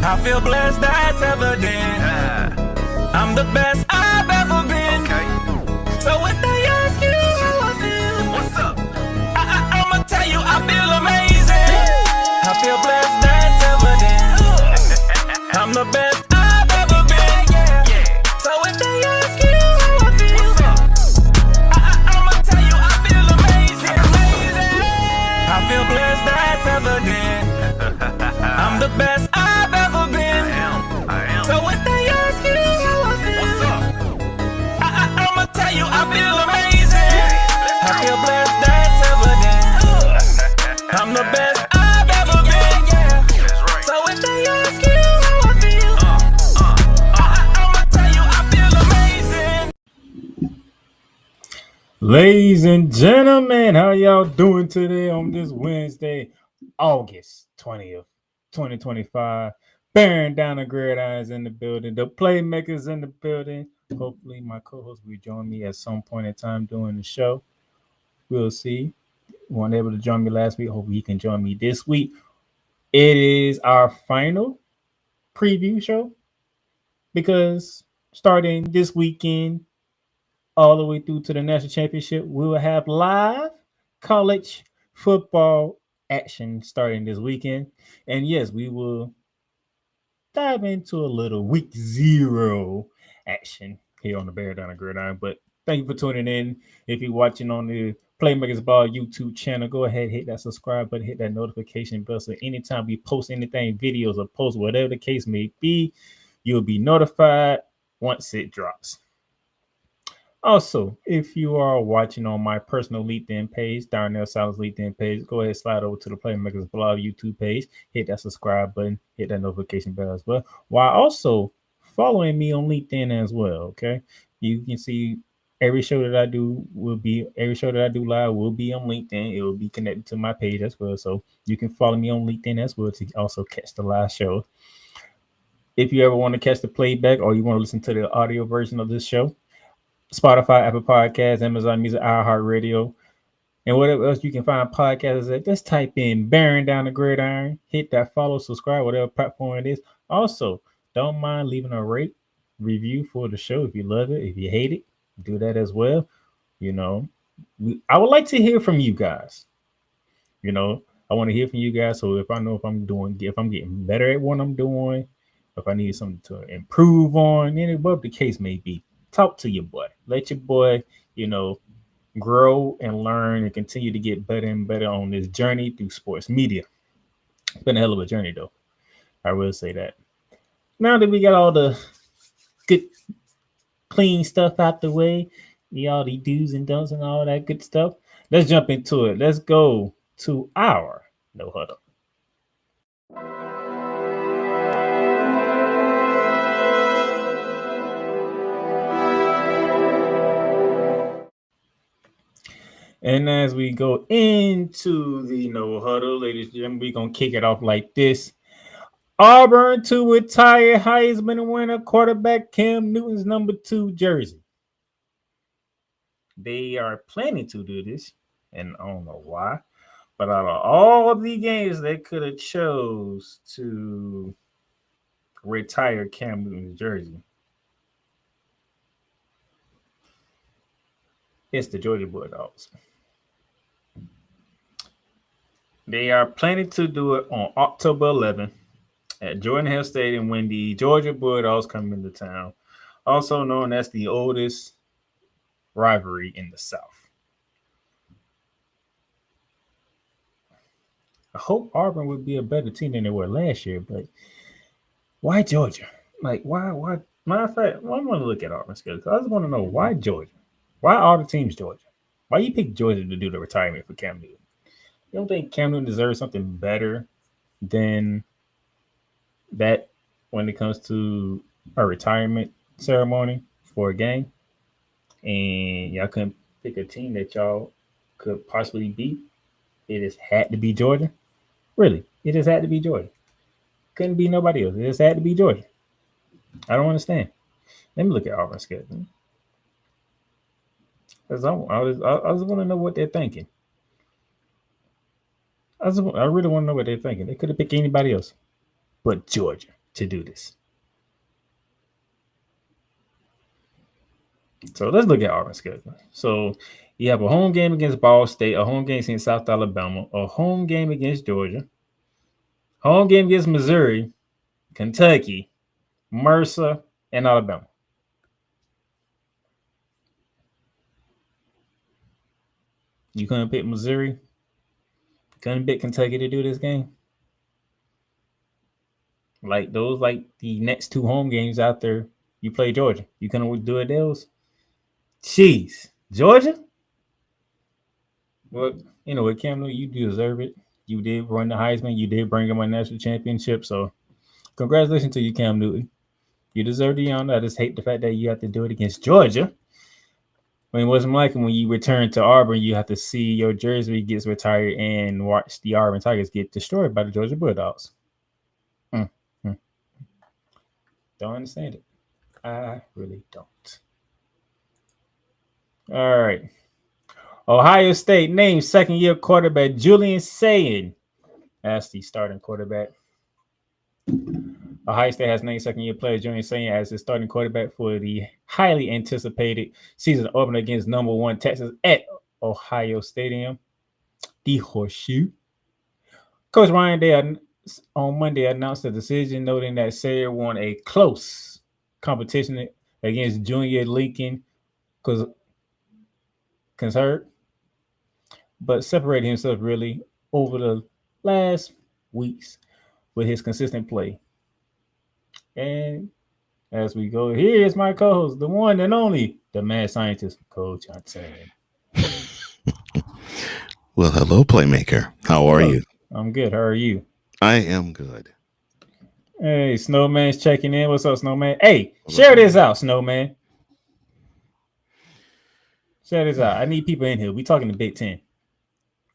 I feel blessed, that's evident. I'm the best I've ever been. So if they ask you how I feel, what's up? I'ma tell you I feel amazing. I feel blessed, that's evident. I'm the best I've ever been. So if they ask you how I feel, what's up? I'ma tell you I feel amazing. I feel blessed, that's evident. I'm the best I've ever been. I am. So if they ask you how I feel, what's up? I'ma tell you I feel amazing. I feel blessed, that's evident. I'm the best I've ever been. So if they ask you how I feel, I'ma tell you I feel amazing. Ladies and gentlemen, how y'all doing today on this Wednesday, August 20th, 2025? Bearing down the gridirons in the building, the playmakers in the building. Hopefully my co-host will join me at some point in time during the show. We'll see. Weren't able to join me last week. Hopefully he can join me this week. It is our final preview show because starting this weekend all the way through to the national championship, we will have live college football action starting this weekend. And yes, we will dive into a little week 0 action here on the Bear Down the Gridiron. But thank you for tuning in. If you're watching on the Playmakers Ball YouTube channel, go ahead, hit that subscribe button, hit that notification bell. So anytime we post anything, videos or posts, whatever the case may be, you'll be notified once it drops. Also, if you are watching on my personal LinkedIn page, Darnell Sallins LinkedIn page, go ahead, slide over to the Playmakers Blog YouTube page, hit that subscribe button, hit that notification bell as well, while also following me on LinkedIn as well, okay? You can see every show that I do live will be on LinkedIn. It will be connected to my page as well, so you can follow me on LinkedIn as well to also catch the live show. If you ever want to catch the playback or you want to listen to the audio version of this show, Spotify, Apple Podcasts, Amazon Music, iHeartRadio, and whatever else you can find podcasts at. Just type in Bearing Down the Gridiron, hit that follow, subscribe, whatever platform it is. Also, don't mind leaving a review for the show if you love it. If you hate it, do that as well. You know, I would like to hear from you guys. You know, I want to hear from you guys. So if I'm getting better at what I'm doing, if I need something to improve on, whatever the case may be, talk to your boy. Let your boy, grow and learn and continue to get better and better on this journey through sports media. It's been a hell of a journey, though. I will say that. Now that we got all the good, clean stuff out the way, all the do's and don'ts and all that good stuff, let's jump into it. Let's go to our No Huddle. And as we go into the No Huddle, ladies and gentlemen, we're going to kick it off like this. Auburn to retire Heisman winner quarterback Cam Newton's number 2 jersey. They are planning to do this, and I don't know why, but out of all the games they could have chose to retire Cam Newton's jersey, it's the Georgia Bulldogs. They are planning to do it on October 11th at Jordan Hare Stadium when the Georgia Bulldogs come into town, also known as the oldest rivalry in the South. I hope Auburn would be a better team than they were last year, but why Georgia? Like, why? Matter of fact, I'm going to look at Auburn's schedule. I just want to know why Georgia? Why are the teams Georgia? Why you pick Georgia to do the retirement for Cam Newton? You don't think Cam Newton deserves something better than that when it comes to a retirement ceremony for a game? And y'all couldn't pick a team that y'all could possibly beat? It just had to be Georgia? Really? It just had to be Georgia? Couldn't be nobody else. It just had to be Georgia. I don't understand. Let me look at Auburn's schedule. I just want to know what they're thinking. I really want to know what they're thinking. They could have picked anybody else but Georgia. to do this. So let's look at Auburn's schedule. So you have a home game against Ball State, a home game against South Alabama, a home game against Georgia, home game against Missouri, Kentucky, Mercer, and Alabama. You couldn't pick Missouri, couldn't pick Kentucky to do this game. Like those, like the next two home games out there, you play Georgia. You couldn't do it those. Jeez, Georgia. Well, you know what, Cam Newton, you deserve it. You did run the Heisman. You did bring him a national championship. So, congratulations to you, Cam Newton. You deserve the honor. I just hate the fact that you have to do it against Georgia. I mean, it wasn't like when you return to Auburn, you have to see your jersey gets retired and watch the Auburn Tigers get destroyed by the Georgia Bulldogs. Don't understand it. I really don't. All right. Ohio State named second-year quarterback Julian Sayin as the starting quarterback. Ohio State has named second-year player Julian Sayin as the starting quarterback for the highly anticipated season opener against number one Texas at Ohio Stadium, the Horseshoe. Coach Ryan Day on Monday announced the decision, noting that Sayer won a close competition against Junior Lincoln Concert, but separated himself really over the last weeks with his consistent play. And as we go, here's my co-host, the one and only, the mad scientist, Cole Johnson. Well, hello, Playmaker. How are you? I'm good. How are you? I am good. Hey, Snowman's checking in. What's up, Snowman? Hey, share this out, Snowman. Share this out. I need people in here. We talking the Big Ten.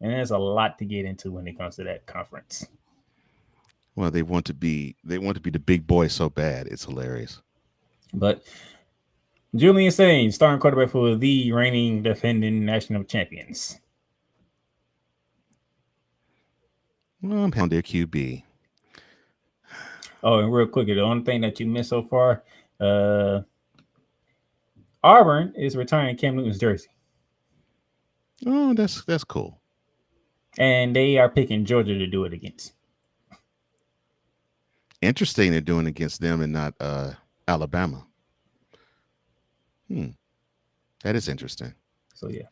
And there's a lot to get into when it comes to that conference. Well, they want to be the big boy so bad. It's hilarious. But Julian Sayin, starting quarterback for the reigning defending national champions. Well, I'm on their QB. Oh, and real quick, the only thing that you missed so far, Auburn is retiring Cam Newton's jersey. Oh, that's cool. And they are picking Georgia to do it against. Interesting they're doing against them and not Alabama. That is interesting. So yeah,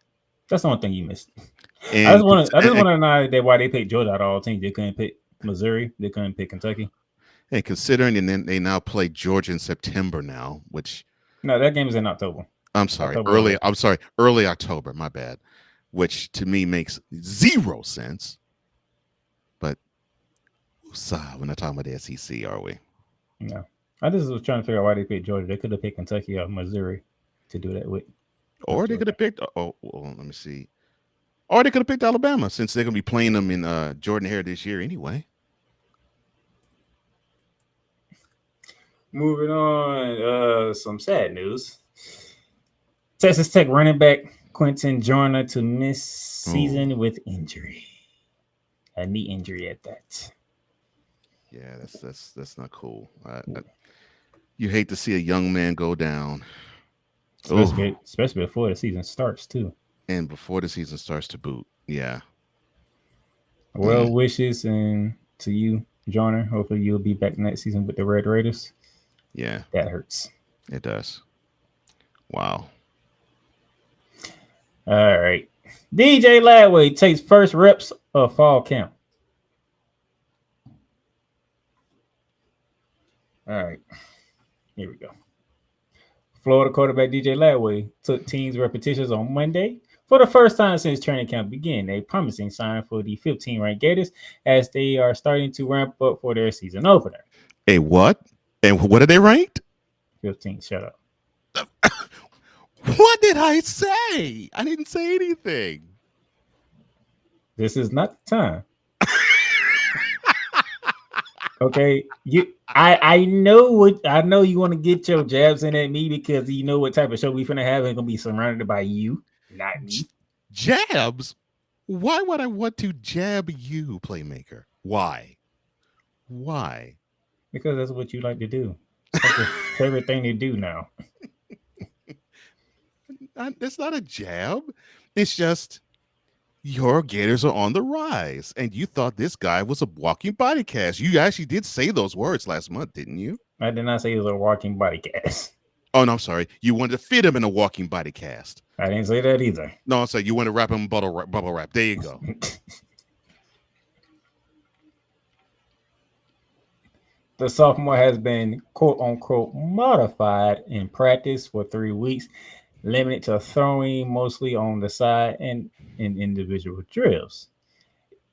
that's the only thing you missed. And I just want to know that why they picked Georgia out of all teams. They couldn't pick Missouri. They couldn't pick Kentucky. And considering, and then they now play Georgia in September now, which no, that game is in October. I'm sorry, early October. My bad. Which to me makes zero sense. But we're not talking about the SEC, are we? No, I just was trying to figure out why they picked Georgia. They could have picked Kentucky or Missouri to do that with. Or they could have picked. Oh, well, let me see. Or they could have picked Alabama since they're going to be playing them in Jordan Hare this year anyway. Moving on, some sad news. Texas Tech running back Quentin Joyner to miss season with injury. A knee injury at that. Yeah, that's not cool. You hate to see a young man go down. Especially before the season starts, too. And before the season starts to boot. Yeah. Well wishes and to you, Joyner. Hopefully you'll be back next season with the Red Raiders. Yeah. That hurts. It does. Wow. All right. DJ Ladway takes first reps of fall camp. All right. Here we go. Florida quarterback DJ Ladway took teams repetitions on Monday for the first time since training camp began, a promising sign for the 15th-ranked Gators as they are starting to ramp up for their season opener. A what? And what are they ranked? 15. Shut up. What did I say? I didn't say anything. This is not the time. Okay, I know you want to get your jabs in at me because you know what type of show we finna have. It's gonna be surrounded by you, not me. Jabs? Why would I want to jab you, Playmaker? Why? Because that's what you like to do. That's your favorite thing to do now. That's not a jab. It's just your Gators are on the rise, and you thought this guy was a walking body cast. You actually did say those words last month, didn't you? I did not say it was a walking body cast. Oh no, I'm sorry. You wanted to fit him in a walking body cast. I didn't say that either. No, I'm sorry. You want to wrap him in bubble wrap. There you go. The sophomore has been quote unquote modified in practice for 3 weeks, limited to throwing mostly on the side and in individual drills.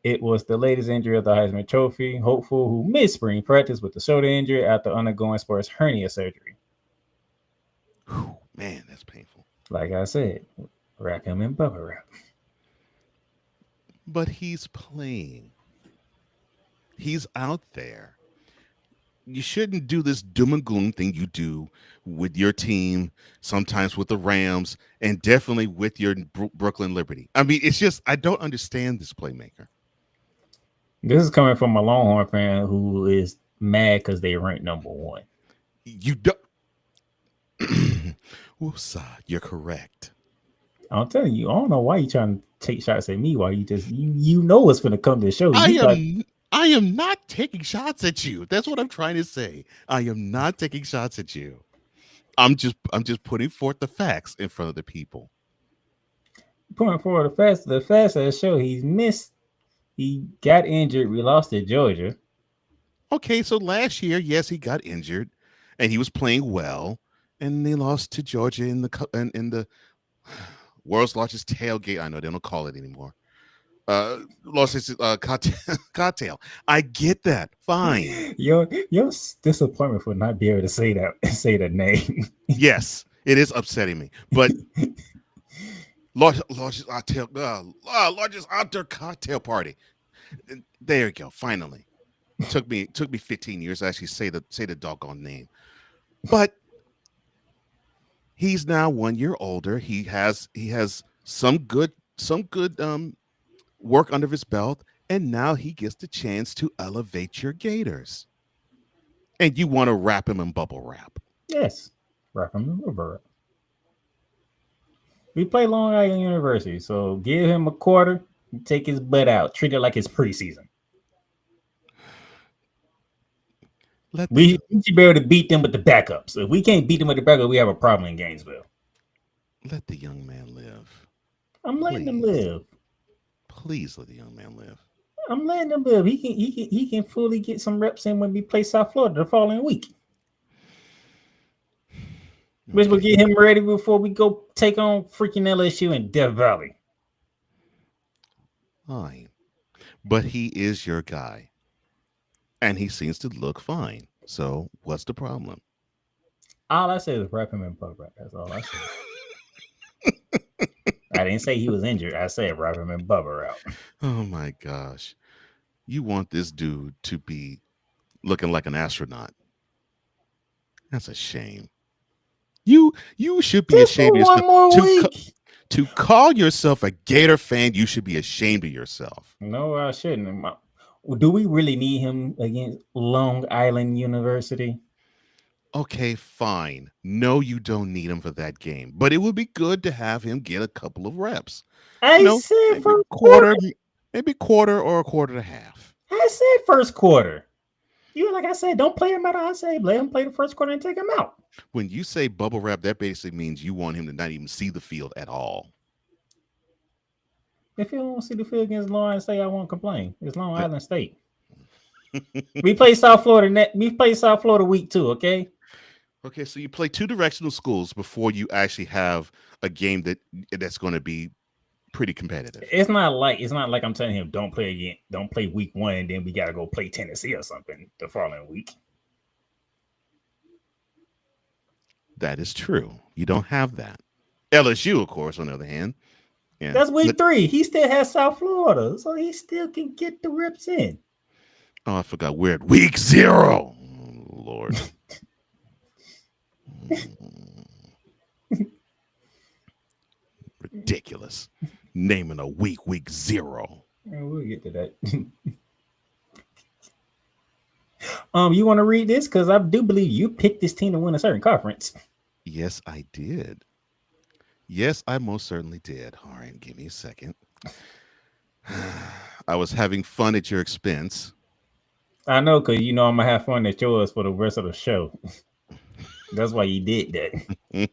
It was the latest injury of the Heisman Trophy hopeful who missed spring practice with the shoulder injury after undergoing sports hernia surgery. Whew, man, that's painful. Like I said, wrap him in bubble wrap. But he's playing. He's out there. You shouldn't do this doom and gloom thing you do with your team, sometimes with the Rams, and definitely with your Brooklyn Liberty. I mean, it's just, I don't understand this playmaker. This is coming from a Longhorn fan who is mad because they ranked number 1. You don't. Woosah, you're correct. I'm telling you, I don't know why you trying to take shots at me while you know what's going to come to the show. I am not taking shots at you. That's what I'm trying to say. I am not taking shots at you. I'm just putting forth the facts in front of the people. Putting forward the facts of the show. He's missed. He got injured. We lost to Georgia. Okay, so last year, yes, he got injured, and he was playing well, and they lost to Georgia in the world's largest tailgate. I know they don't call it anymore. Lost his cocktail. I get that. Fine. Your disappointment for not being able to say that name. Yes, it is upsetting me. But largest outdoor cocktail party. There you go. Finally, took me 15 years to actually say the doggone name. But he's now 1 year older. He has some good work under his belt, and now he gets the chance to elevate your Gators. And you want to wrap him in bubble wrap. Yes, wrap him in bubble wrap. We play Long Island University, so give him a quarter, take his butt out, treat it like it's preseason. We should be able to beat them with the backups. If we can't beat them with the backup, we have a problem in Gainesville. Let the young man live. I'm letting him live. Please let the young man live. I'm letting him live. He can fully get some reps in when we play South Florida the following week. Which will get him ready before we go take on freaking LSU in Death Valley. Fine. But he is your guy. And he seems to look fine. So what's the problem? All I said is wrap him in bubble wrap. That's all I said. I didn't say he was injured. I said wrap him in bubble wrap. Oh my gosh. You want this dude to be looking like an astronaut. That's a shame. You should be ashamed of yourself. To call yourself a Gator fan, you should be ashamed of yourself. No, I shouldn't. Do we really need him against Long Island University? Okay, fine. No, you don't need him for that game, but it would be good to have him get a couple of reps. I said maybe quarter or a quarter and a half. I said first quarter. Like I said, don't play him out. I say let him play the first quarter and take him out. When you say bubble wrap, that basically means you want him to not even see the field at all. If you don't want to see the field against Long Island State, I won't complain. It's Long Island State. We play South Florida. We play South Florida week 2. Okay. Okay, so you play 2 directional schools before you actually have a game that's going to be pretty competitive. It's not like I'm telling him don't play week 1 and then we got to go play Tennessee or something the following week. That is true. You don't have that. LSU, of course, on the other hand. Yeah. That's week 3. He still has South Florida, so he still can get the reps in. Oh, I forgot. We're at week 0. Oh, Lord. Ridiculous. Naming a week 0. We'll get to that. You want to read this? Because I do believe you picked this team to win a certain conference. Yes, I did. Yes, I most certainly did. All right, give me a second. I was having fun at your expense. I know, because you know I'm going to have fun at yours for the rest of the show. That's why you did that.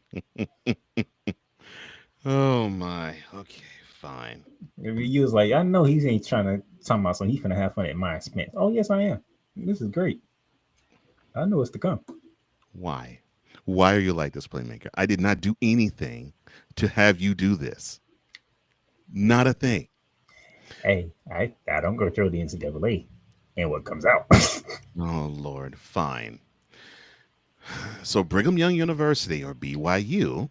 Oh my. Okay, fine. If you was like, I know he ain't trying to talk about something, he's finna have fun at my expense. Oh, yes, I am. This is great. I know what's to come. Why? Why are you like this, Playmaker? I did not do anything to have you do this. Not a thing. Hey, I don't control the NCAA and what comes out. Oh, Lord. Fine. So, Brigham Young University, or BYU,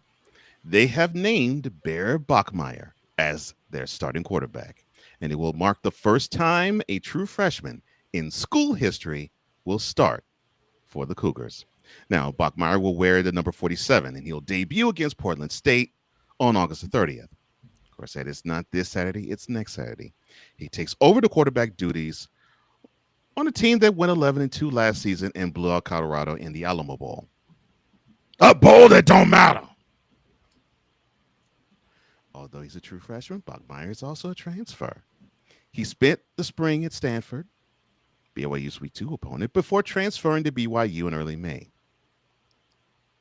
they have named Bear Bachmeier as their starting quarterback. And it will mark the first time a true freshman in school history will start for the Cougars. Now, Bachmeier will wear the number 47, and he'll debut against Portland State on August the 30th. Of course, that is not this Saturday, it's next Saturday. He takes over the quarterback duties on a team that went 11-2 last season and blew out Colorado in the Alamo Bowl. A bowl that don't matter. Although he's a true freshman, Bachmeier is also a transfer. He spent the spring at Stanford, BYU's Week 2 opponent, before transferring to BYU in early May.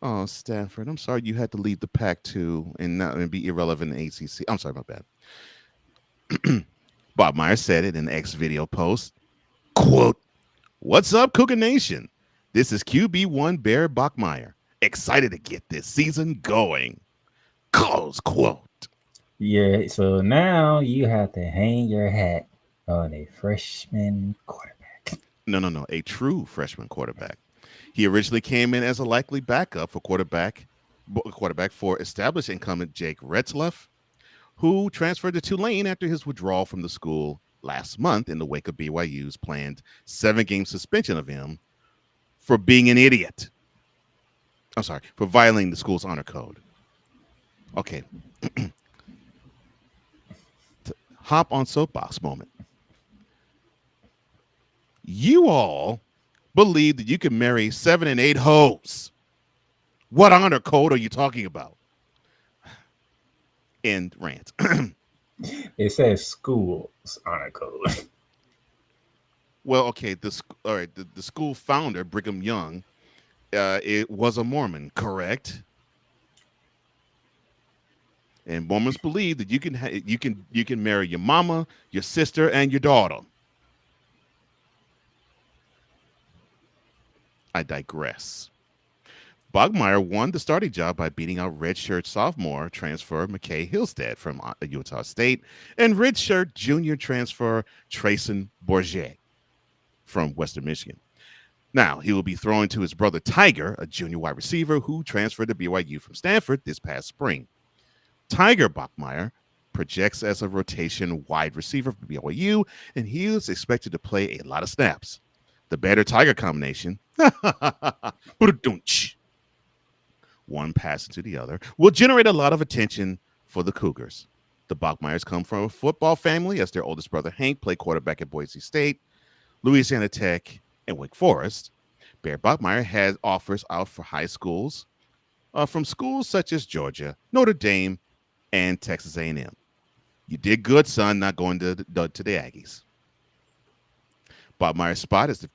Oh, Stanford, I'm sorry you had to leave the Pac-2 and be irrelevant in ACC. I'm sorry, my bad. Bachmeier said it in an X video post, quote, "What's up, Cougar Nation? This is QB1 Bear Bachmeier. Excited to get this season going." Close quote. Yeah, so now you have to hang your hat on a freshman quarterback. No. A true freshman quarterback. He originally came in as a likely backup for quarterback for established incumbent Jake Retzlaff, who transferred to Tulane after his withdrawal from the school last month in the wake of BYU's planned 7-game suspension of him for being an idiot. I'm sorry, for violating the school's honor code. Okay. Hop on soapbox moment. You all believe that you can marry 7 and 8 hoes. What honor code are you talking about? End rant. It says school's honor code. Well, okay. The school founder, Brigham Young, it was a Mormon, correct? And Mormons believe that you can marry your mama, your sister, and your daughter. I digress. Bachmeier won the starting job by beating out redshirt sophomore transfer McKay Hillstead from Utah State and redshirt junior transfer Trayson Bourget from Western Michigan. Now, he will be throwing to his brother Tiger, a junior wide receiver who transferred to BYU from Stanford this past spring. Tiger Bachmeier projects as a rotation wide receiver for BYU, and he is expected to play a lot of snaps. The Better-Tiger combination, one pass into the other, will generate a lot of attention for the Cougars. The Bachmeiers come from a football family, as their oldest brother Hank played quarterback at Boise State, Louisiana Tech, and Wake Forest. Bear Bachmeier has offers out for high schools from schools such as Georgia, Notre Dame, and Texas A&M. You did good, son, not going to the Aggies. Bachmeier's spot as the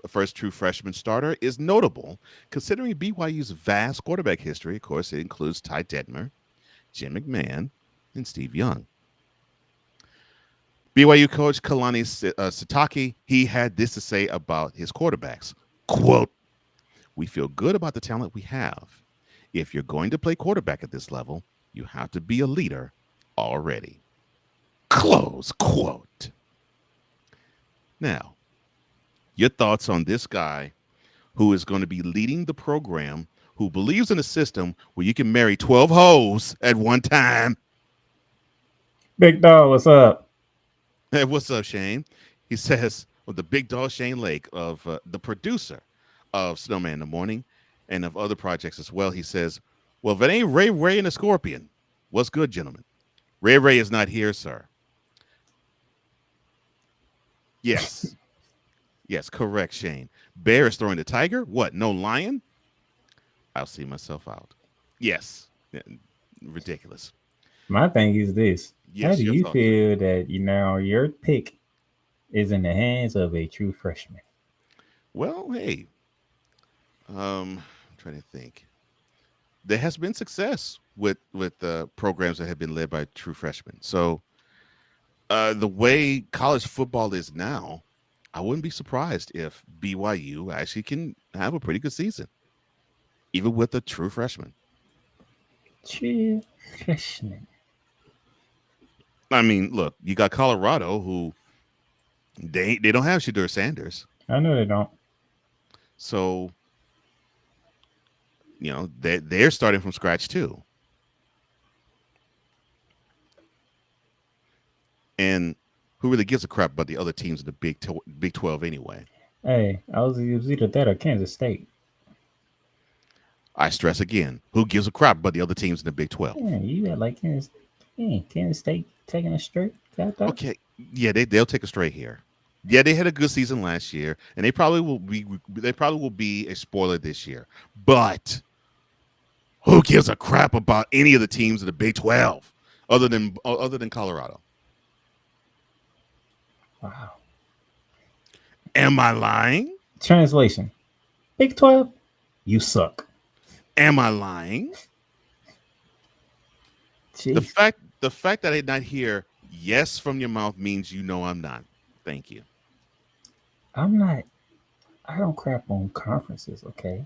first true freshman starter is notable, considering BYU's vast quarterback history. Of course, it includes Ty Detmer, Jim McMahon, and Steve Young. BYU coach Kalani Sitake, he had this to say about his quarterbacks. Quote, "We feel good about the talent we have. If you're going to play quarterback at this level, you have to be a leader already." Close quote. Now, your thoughts on this guy who is going to be leading the program, who believes in a system where you can marry 12 hoes at one time. Big dog, what's up? Hey, what's up, Shane? He says, well, the big dog Shane Lake, of the producer of Snowman in the Morning and of other projects as well. He says, well, if it ain't Ray Ray and the Scorpion, what's good, gentlemen? Ray Ray is not here, sir. Yes. Yes, correct, Shane. Bear is throwing the tiger. What? No lion? I'll see myself out. Yes. Yeah, ridiculous. My thing is this: how Yes, do your you thoughts. feel that your pick is in the hands of a true freshman? Well, hey, I'm trying to think. There has been success with programs that have been led by true freshmen. So the way college football is now, I wouldn't be surprised if BYU actually can have a pretty good season, even with a true freshman. True freshman. I mean, look, you got Colorado, who they don't have Shadur Sanders, I know they don't. so they're starting from scratch too. And who really gives a crap about the other teams in the Big 12 anyway? Hey, it was either that or Kansas State. I stress again, who gives a crap about the other teams in the Big 12? Yeah, you got like Kansas State taking a straight. I thought. Okay, yeah, they'll take a straight here. Yeah, they had a good season last year, and they probably will be a spoiler this year. But who gives a crap about any of the teams in the Big 12 other than Colorado? Wow. Am I lying? Translation: Big 12, you suck. Am I lying? The Jeez, fact that I did not hear yes from your mouth means you know I'm not. Thank you. I'm not. I don't crap on conferences. Okay.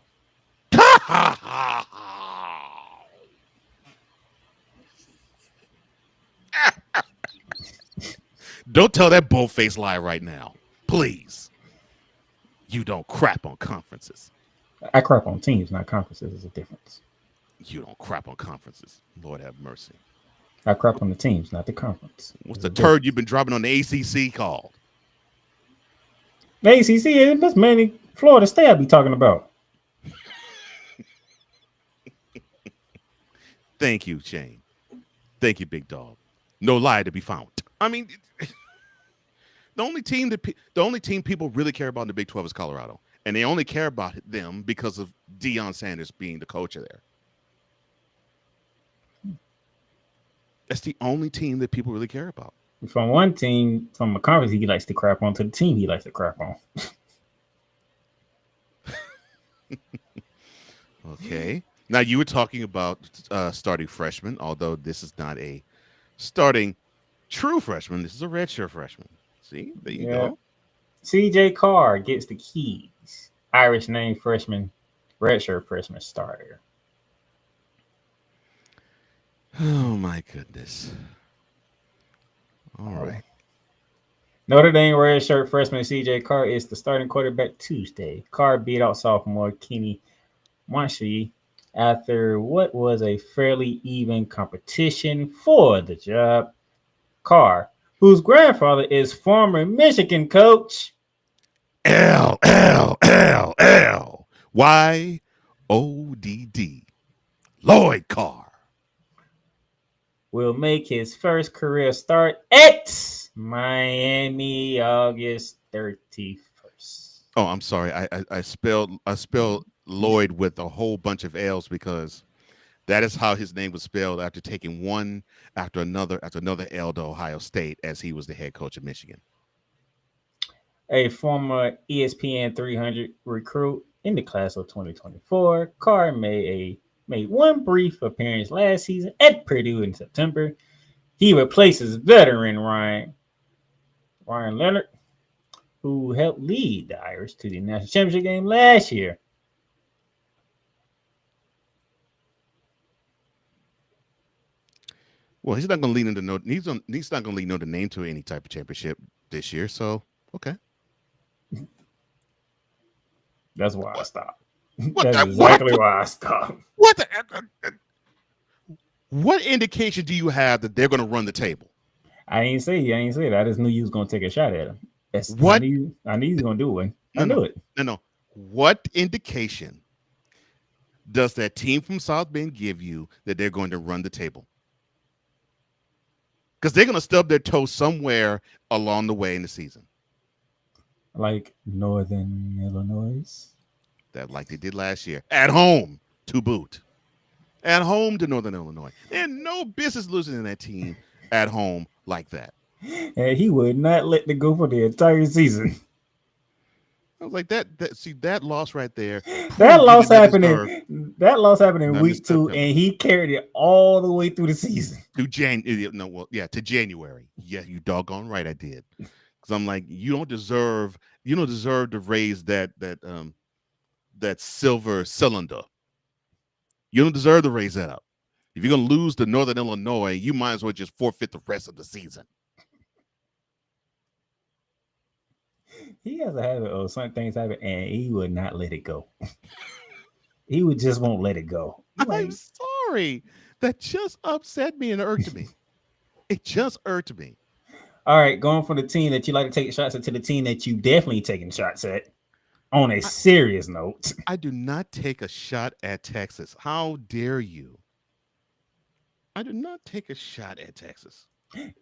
Don't tell that bull-faced lie right now. Please. You don't crap on conferences. I crap on teams, not conferences. There's a difference. You don't crap on conferences. Lord have mercy. I crap on the teams, not the conference. What's There's the a turd you've difference. been dropping on the ACC called? The ACC, that's mainly Florida State I be talking about. Thank you, Shane. Thank you, big dog. No lie to be found. I mean, the only team people really care about in the Big 12 is Colorado, and they only care about them because of Deion Sanders being the coach of there. That's the only team that people really care about. From one team, from a conference he likes to crap on to the team he likes to crap on. Okay. Now you were talking about starting freshman, although this is not a starting true freshman. This is a redshirt freshman. See, there you Yeah. go. CJ Carr gets the keys. Irish name freshman, redshirt freshman starter. Oh my goodness. All Oh. right. Notre Dame redshirt freshman CJ Carr is the starting quarterback Tuesday. Carr beat out sophomore Kenny Wanshi after what was a fairly even competition for the job. Carr, whose grandfather is former Michigan coach, Lloyd Lloyd Carr. will make his first career start at Miami August 31st. Oh, I'm sorry. I spelled Lloyd with a whole bunch of L's because that is how his name was spelled after taking one after another L to Ohio State as he was the head coach of Michigan. A former ESPN 300 recruit in the class of 2024, Carr made one brief appearance last season at Purdue in September. He replaces veteran Ryan Leonard, who helped lead the Irish to the national championship game last year. Well, he's not going to lead into no. He's not going to lead Notre Dame to any type of championship this year. So okay. That's why I stopped. What? That's exactly why I stopped. What? What indication do you have that they're going to run the table? I ain't say that. I just knew you was gonna take a shot at him. What? I knew you was gonna do it. I No, knew it. no. What indication does that team from South Bend give you that they're going to run the table? Because they're going to stub their toe somewhere along the way in the season. like Northern Illinois. That like they did last year. At home to boot. At home to Northern Illinois. And no business losing in that team at home like that. And he would not let it go for the entire season. I was like, that loss right there. That proved you loss did not happened deserve in that loss happened in not week miss 2, September. and he carried it all the way through the season. To January. Yeah, you doggone right I did. Because I'm like, you don't deserve to raise that silver cylinder. You don't deserve to raise that up. If you're gonna lose to Northern Illinois, you might as well just forfeit the rest of the season. He has a habit of some things happen, and he would not let it go. He would just won't let it go. I'm sorry. That just upset me and irked me. It just irked me. All right, going from the team that you like to take shots at to the team that you definitely taking shots at. On a serious note, I do not take a shot at Texas. How dare you? I do not take a shot at Texas.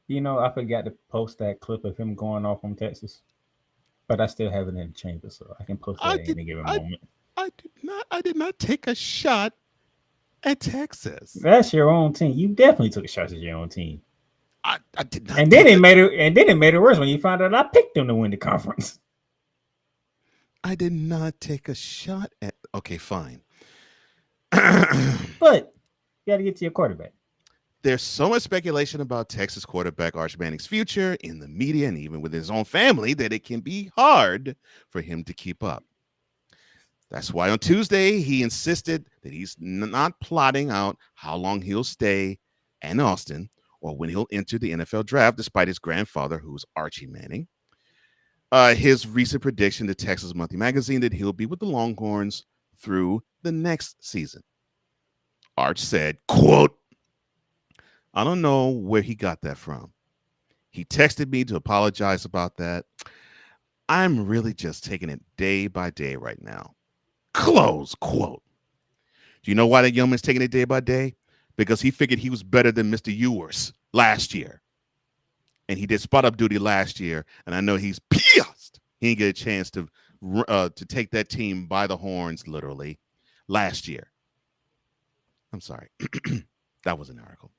you know, I forgot to post that clip of him going off on Texas, but I still have it in the chamber, so I can post that at any given moment. I did not take a shot at Texas. That's your own team. You definitely took shots at your own team. I did not. And then it made it worse when you found out I picked them to win the conference. I did not take a shot at. Okay, fine. But you got to get to your quarterback. There's so much speculation about Texas quarterback Arch Manning's future in the media and even with his own family that it can be hard for him to keep up. That's why on Tuesday, he insisted that he's not plotting out how long he'll stay in Austin or when he'll enter the NFL draft, despite his grandfather, who's Archie Manning. His recent prediction to Texas Monthly Magazine that he'll be with the Longhorns through the next season. Arch said, quote, I don't know where he got that from. He texted me to apologize about that. I'm really just taking it day by day right now. Close quote. Do you know why that young man's taking it day by day? Because he figured he was better than Mr. Ewers last year. And he did spot up duty last year. And I know he's pissed. He didn't get a chance to take that team by the horns, literally, last year. I'm sorry. That was an article.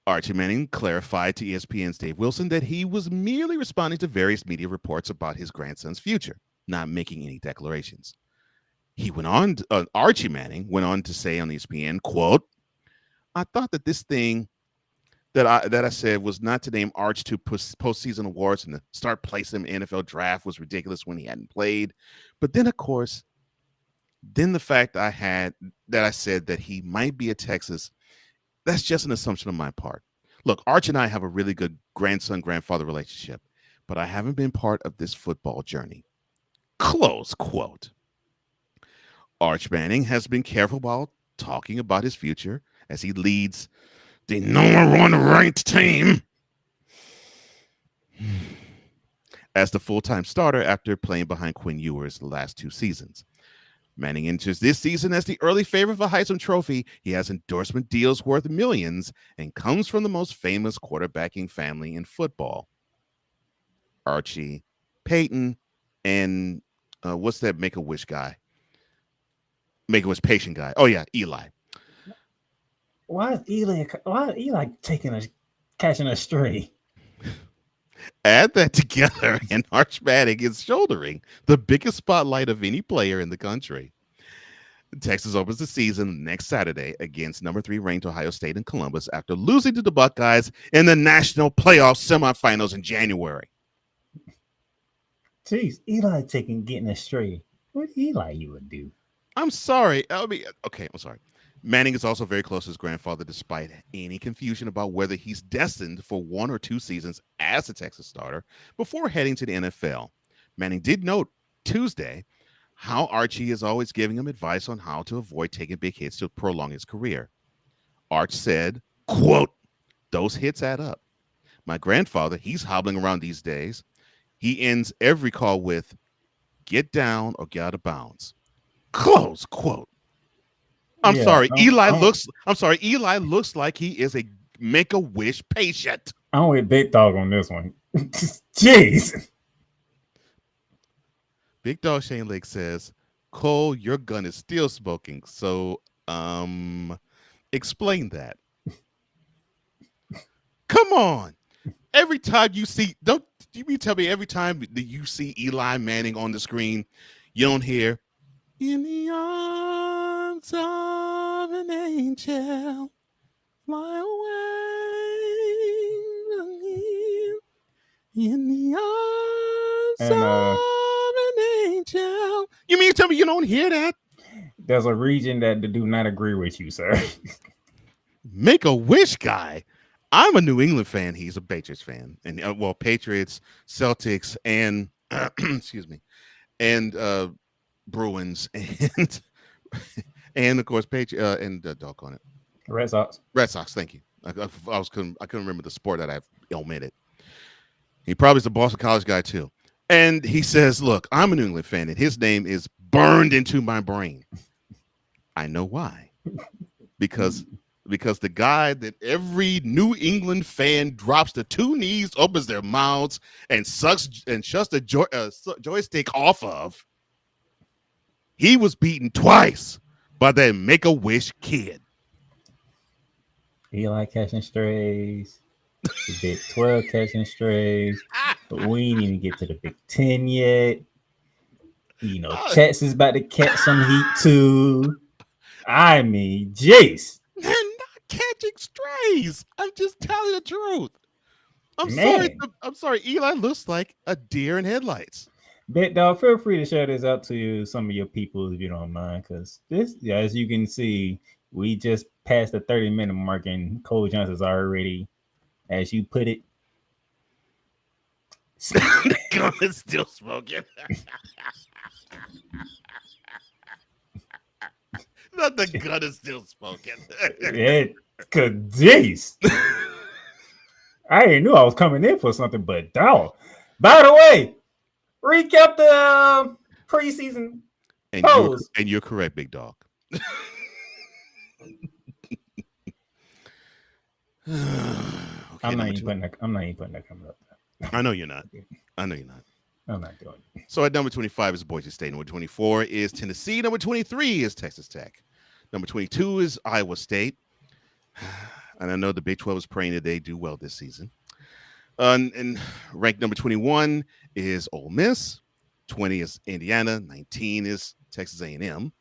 Archie Manning clarified to ESPN's Dave Wilson that he was merely responding to various media reports about his grandson's future, not making any declarations. He went on, Archie Manning went on to say on ESPN, quote, I thought that this thing that I said was not to name Arch to postseason awards and to start placing him in the NFL draft was ridiculous when he hadn't played. But then, of course, the fact that I said that he might be a Texas, that's just an assumption on my part. Look, Arch and I have a really good grandson-grandfather relationship, but I haven't been part of this football journey. Close quote. Arch Manning has been careful while talking about his future as he leads the number one ranked team as the full-time starter after playing behind Quinn Ewers the last 2 seasons. Manning enters this season as the early favorite for Heisman Trophy. He has endorsement deals worth millions and comes from the most famous quarterbacking family in football. Archie, Peyton, and what's that Make-A-Wish guy? Make-A-Wish patient guy. Oh, yeah, Eli. Why is Eli catching a stray? Add that together, and Arch Manning is shouldering the biggest spotlight of any player in the country. Texas opens the season next Saturday against number 3 ranked Ohio State in Columbus after losing to the Buckeyes in the national playoff semifinals in January. Jeez, Eli getting a stray. What Eli you would do? I'm sorry. I'm sorry. Manning is also very close to his grandfather, despite any confusion about whether he's destined for 1 or 2 seasons as a Texas starter before heading to the NFL. Manning did note Tuesday how Archie is always giving him advice on how to avoid taking big hits to prolong his career. Arch said, quote, those hits add up. My grandfather, he's hobbling around these days. He ends every call with, get down or get out of bounds. Close quote. I'm sorry. Eli looks like he is a Make-A-Wish patient. I'm with Big Dog on this one. Jeez. Big Dog Shane Lake says, Cole, your gun is still smoking. So, explain that. Come on. Every time you see, don't you mean tell me every time that you see Eli Manning on the screen, you don't hear in the arms of an angel, fly away in the arms And of an angel. You mean tell me you don't hear that? there's a region that do not agree with you, sir. Make a Wish guy. I'm a New England fan. He's a Patriots fan, and Patriots, Celtics, and excuse me, and Bruins, and and of course and doggone it, Red Sox. Red Sox. Thank you. I couldn't remember the sport that I've omitted. He probably is a Boston College guy too, and he says, "Look, I'm a New England fan, and his name is burned into my brain. I know why, because." Because the guy that every New England fan drops the two knees, opens their mouths, and sucks and shuts the joystick off of, he was beaten twice by that Make-A-Wish kid. Eli catching strays. The Big 12 catching strays. But we ain't even get to the Big 10 yet. You know, Texas about to catch some heat too. I mean, jeez. They're not catching strays. I'm just telling the truth. I'm sorry. Eli looks like a deer in headlights. Big Dog, feel free to share this out to some of your people if you don't mind, because this, as you can see, we just passed the 30-minute mark, and Cole Johnson's already, as you put it, the gun is still smoking. Not the gun is still smoking. Jeez. I didn't knew I was coming in for something, but dog. By the way, recap the preseason polls. And you're correct, Big Dog. Okay, I'm not even putting that coming up. I know you're not. I'm not doing it. So at number 25 is Boise State. Number 24 is Tennessee. Number 23 is Texas Tech. Number 22 is Iowa State. And I know the Big 12 is praying that they do well this season. And ranked number 21 is Ole Miss. 20 is Indiana. 19 is Texas A&M.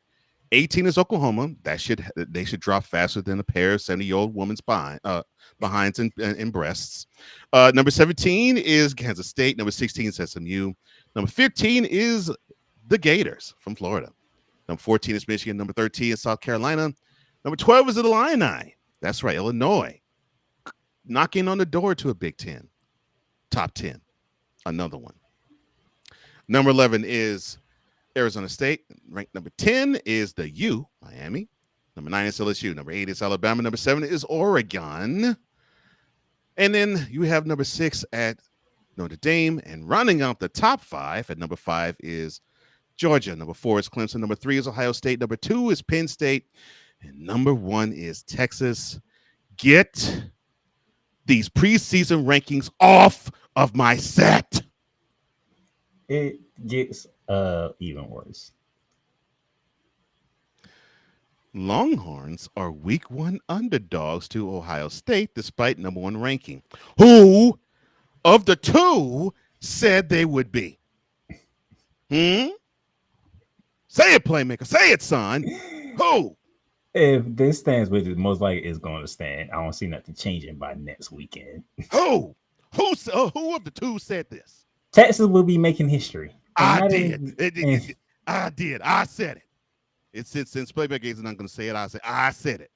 18 is Oklahoma. They should drop faster than a pair of 70-year-old women's behinds and breasts. Number 17 is Kansas State. Number 16 is SMU. Number 15 is the Gators from Florida. Number 14 is Michigan. Number 13 is South Carolina. Number 12 is the Illini. That's right, Illinois. Knocking on the door to a Big Ten. Top 10. Another one. Number 11 is Arizona State. Ranked number 10 is the U, Miami. Number 9 is LSU. Number 8 is Alabama. Number 7 is Oregon. And then you have number 6 at Notre Dame. And rounding out the top 5 at number 5 is Georgia. Number 4 is Clemson. Number 3 is Ohio State. Number 2 is Penn State. And number 1 is Texas. Get these preseason rankings off of my set. It gets even worse. Longhorns are week 1 underdogs to Ohio State despite number 1 ranking. Who of the two said they would be? Say it, Playmaker. Say it, son. Who? If this stands with it, most likely it's going to stand. I don't see nothing changing by next weekend. Who of the two said this? Texas will be making history. I did. I said it. It's since Playmaker is not going to say it. I said it.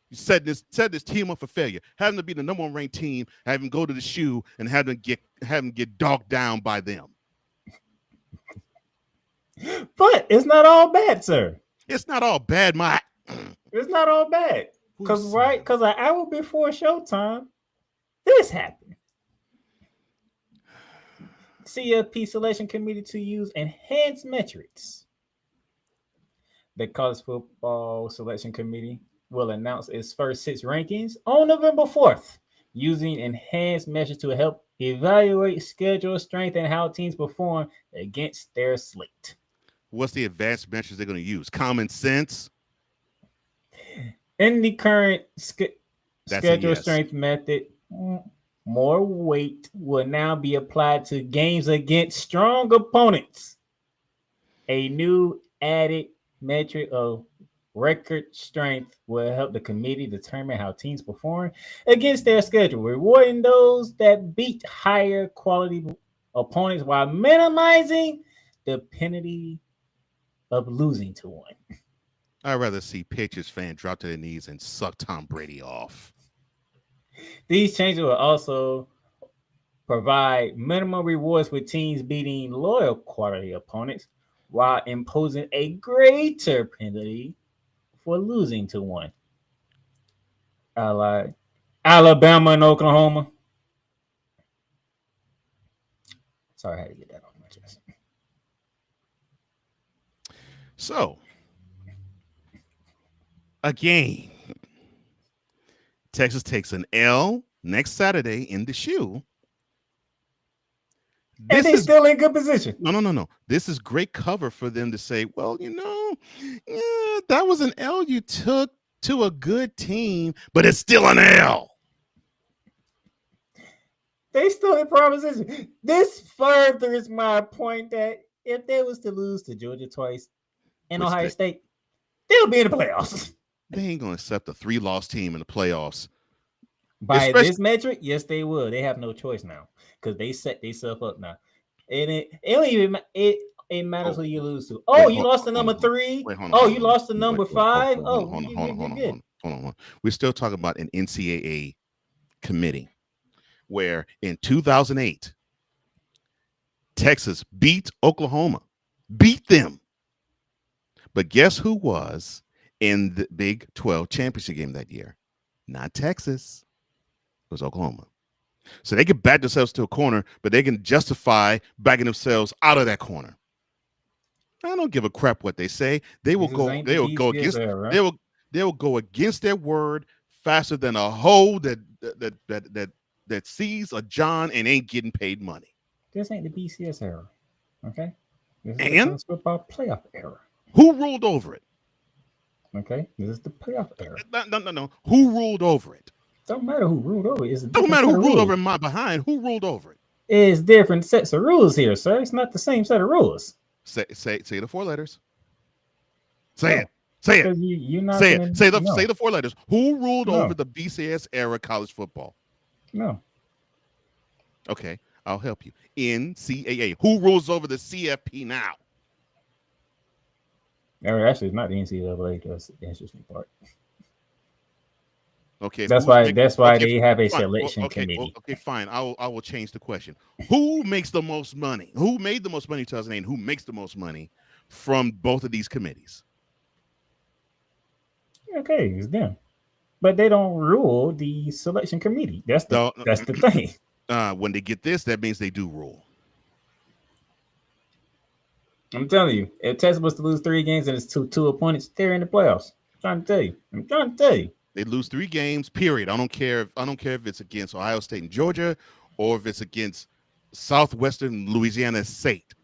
You set this team up for failure. Having to be the number 1 ranked team, have them go to the shoe, and have them get dogged down by them. But it's not all bad, sir. It's not all bad, Mike. It's not all bad. Because an hour before showtime, this happened. CFP selection committee to use enhanced metrics. The college football selection committee will announce its first 6 rankings on November 4th using enhanced measures to help evaluate schedule strength and how teams perform against their slate. What's the advanced measures they're going to use? Common sense. In the current That's a schedule yes. strength method, more weight will now be applied to games against strong opponents. A new added metric of record strength will help the committee determine how teams perform against their schedule, rewarding those that beat higher quality opponents while minimizing the penalty of losing to one. I'd rather see Patriots fans drop to their knees and suck Tom Brady off. These changes will also provide minimum rewards for teams beating loyal quality opponents while imposing a greater penalty for losing to one. Like Alabama and Oklahoma. Sorry, I had to get that off my chest. So, again, Texas takes an L next Saturday in the shoe. And they're still in good position. No. This is great cover for them to say, well, that was an L you took to a good team, but it's still an L. They still in prime position. This furthers my point that if they was to lose to Georgia twice and Ohio State, they'll be in the playoffs. They ain't going to accept a 3-loss team in the playoffs. By this metric, yes, they will. They have no choice now because they set themselves up now. And it don't even it matters who you lose to. Oh, you lost to number 3. You lost to number 5. Hold on. We're still talking about an NCAA committee where in 2008, Texas beat Oklahoma, beat them. But guess who was in the Big 12 championship game that year? Not Texas. It was Oklahoma. So they can back themselves to a corner, but they can justify backing themselves out of that corner. I don't give a crap what they say. They will go against their word faster than a hoe that sees a John and ain't getting paid money. This ain't the BCS era. Okay? This is And the football playoff era. Who ruled over it? Okay, this is the playoff era. No. Who ruled over it? Don't matter who ruled over it. Don't matter who ruled over in my behind. Who ruled over it? It's different sets of rules here, sir. It's not the same set of rules. Say the 4 letters. Say it. Say the 4 letters. Who ruled over the BCS era college football? No. Okay, I'll help you. NCAA. Who rules over the CFP now? Actually, it's not the NCAA. That's the interesting part. Okay, that's why they have a selection committee. Okay, fine. I will change the question. Who makes the most money? Who made the most money in 2008? Who makes the most money from both of these committees? Okay, it's them, but they don't rule the selection committee. That's the thing. When they get this, that means they do rule. I'm telling you, if Texas was to lose 3 games and it's two opponents, they're in the playoffs. I'm trying to tell you. They lose 3 games, period. I don't care if it's against Ohio State and Georgia or if it's against Southwestern Louisiana State.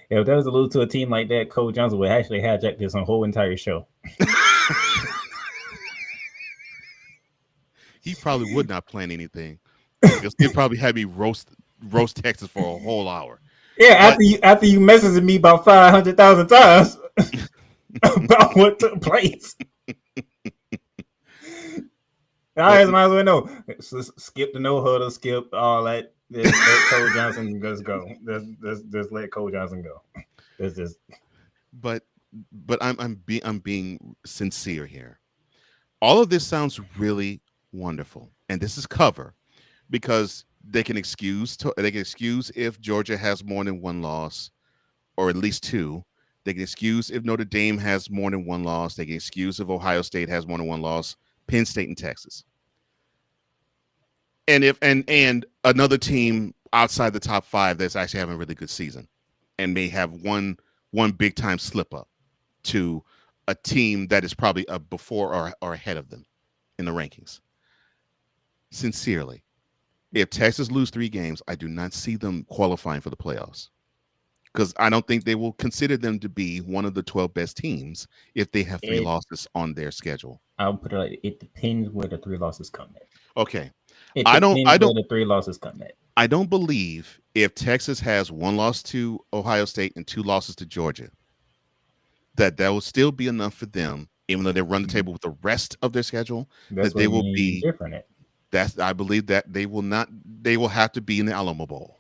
If there was to lose to a team like that, Cole Johnson would actually hijack this whole entire show. He probably would not plan anything. Because he'd probably have me roast Texas for a whole hour. Yeah, after you messaging me about 500,000 times about what took place. I might as well know. Skip the no huddle, skip all that. Let Cole Johnson just go. Just let Cole Johnson go. But I'm being sincere here. All of this sounds really wonderful, and this is cover because they can excuse if Georgia has more than 1 loss, or at least 2. They can excuse if Notre Dame has more than 1 loss. They can excuse if Ohio State has more than 1 loss. Penn State and Texas. And if another team outside the top 5 that's actually having a really good season and may have one big time slip up to a team that is probably before or ahead of them in the rankings. sincerely, if Texas lose 3 games, I do not see them qualifying for the playoffs. Because I don't think they will consider them to be one of the 12 best teams if they have 3 losses on their schedule. I'll put it like it depends where the 3 losses come at. Okay. It depends where the 3 losses come at. I don't believe if Texas has 1 loss to Ohio State and 2 losses to Georgia, that will still be enough for them, even though they run the table with the rest of their schedule, That's that they will be different. I believe that they will have to be in the Alamo Bowl.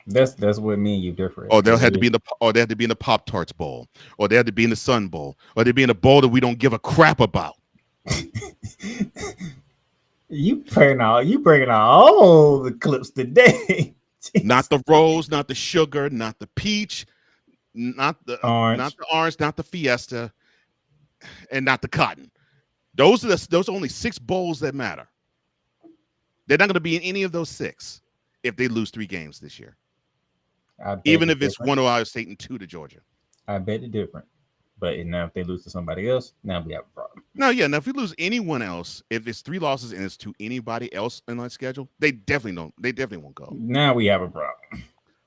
That's what me and you differ. Or they'll have to be in the Pop-Tarts Bowl, or they have to be in the Sun Bowl, or they be in a bowl that we don't give a crap about. You bringing all the clips today. Not the rose, not the sugar, not the peach, not the orange, not the Fiesta, and not the cotton. Those are only 6 bowls that matter. They're not going to be in any of those 6 if they lose 3 games this year. Even if it's 1 Ohio State and 2 to Georgia. I bet it's different. But now if they lose to somebody else, now we have a problem. No, yeah. Now if we lose anyone else, if it's 3 losses and it's to anybody else in that schedule, they definitely won't go. Now we have a problem.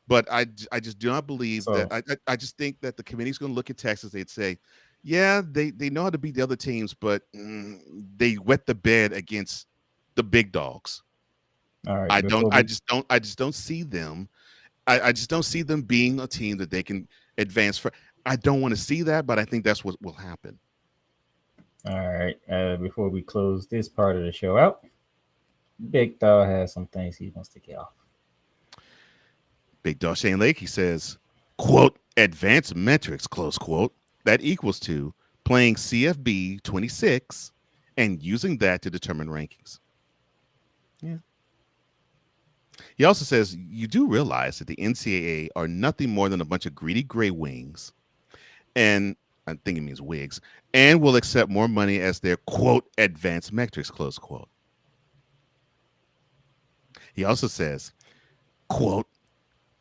But I just do not believe that. I just think that the committee's going to look at Texas. They'd say, yeah, they know how to beat the other teams, but they wet the bed against the big dogs. All right. I just don't see them. I just don't see them being a team that they can advance for. I don't want to see that, but I think that's what will happen. All right. Before we close this part of the show out, Big Dog has some things he wants to get off. Big Dog Shane Lake, he says, quote, advanced metrics, close quote, that equals to playing CFB 26 and using that to determine rankings. Yeah. He also says, you do realize that the NCAA are nothing more than a bunch of greedy gray wings, and I think it means wigs, and will accept more money as their, quote, advanced metrics, close quote. He also says, quote,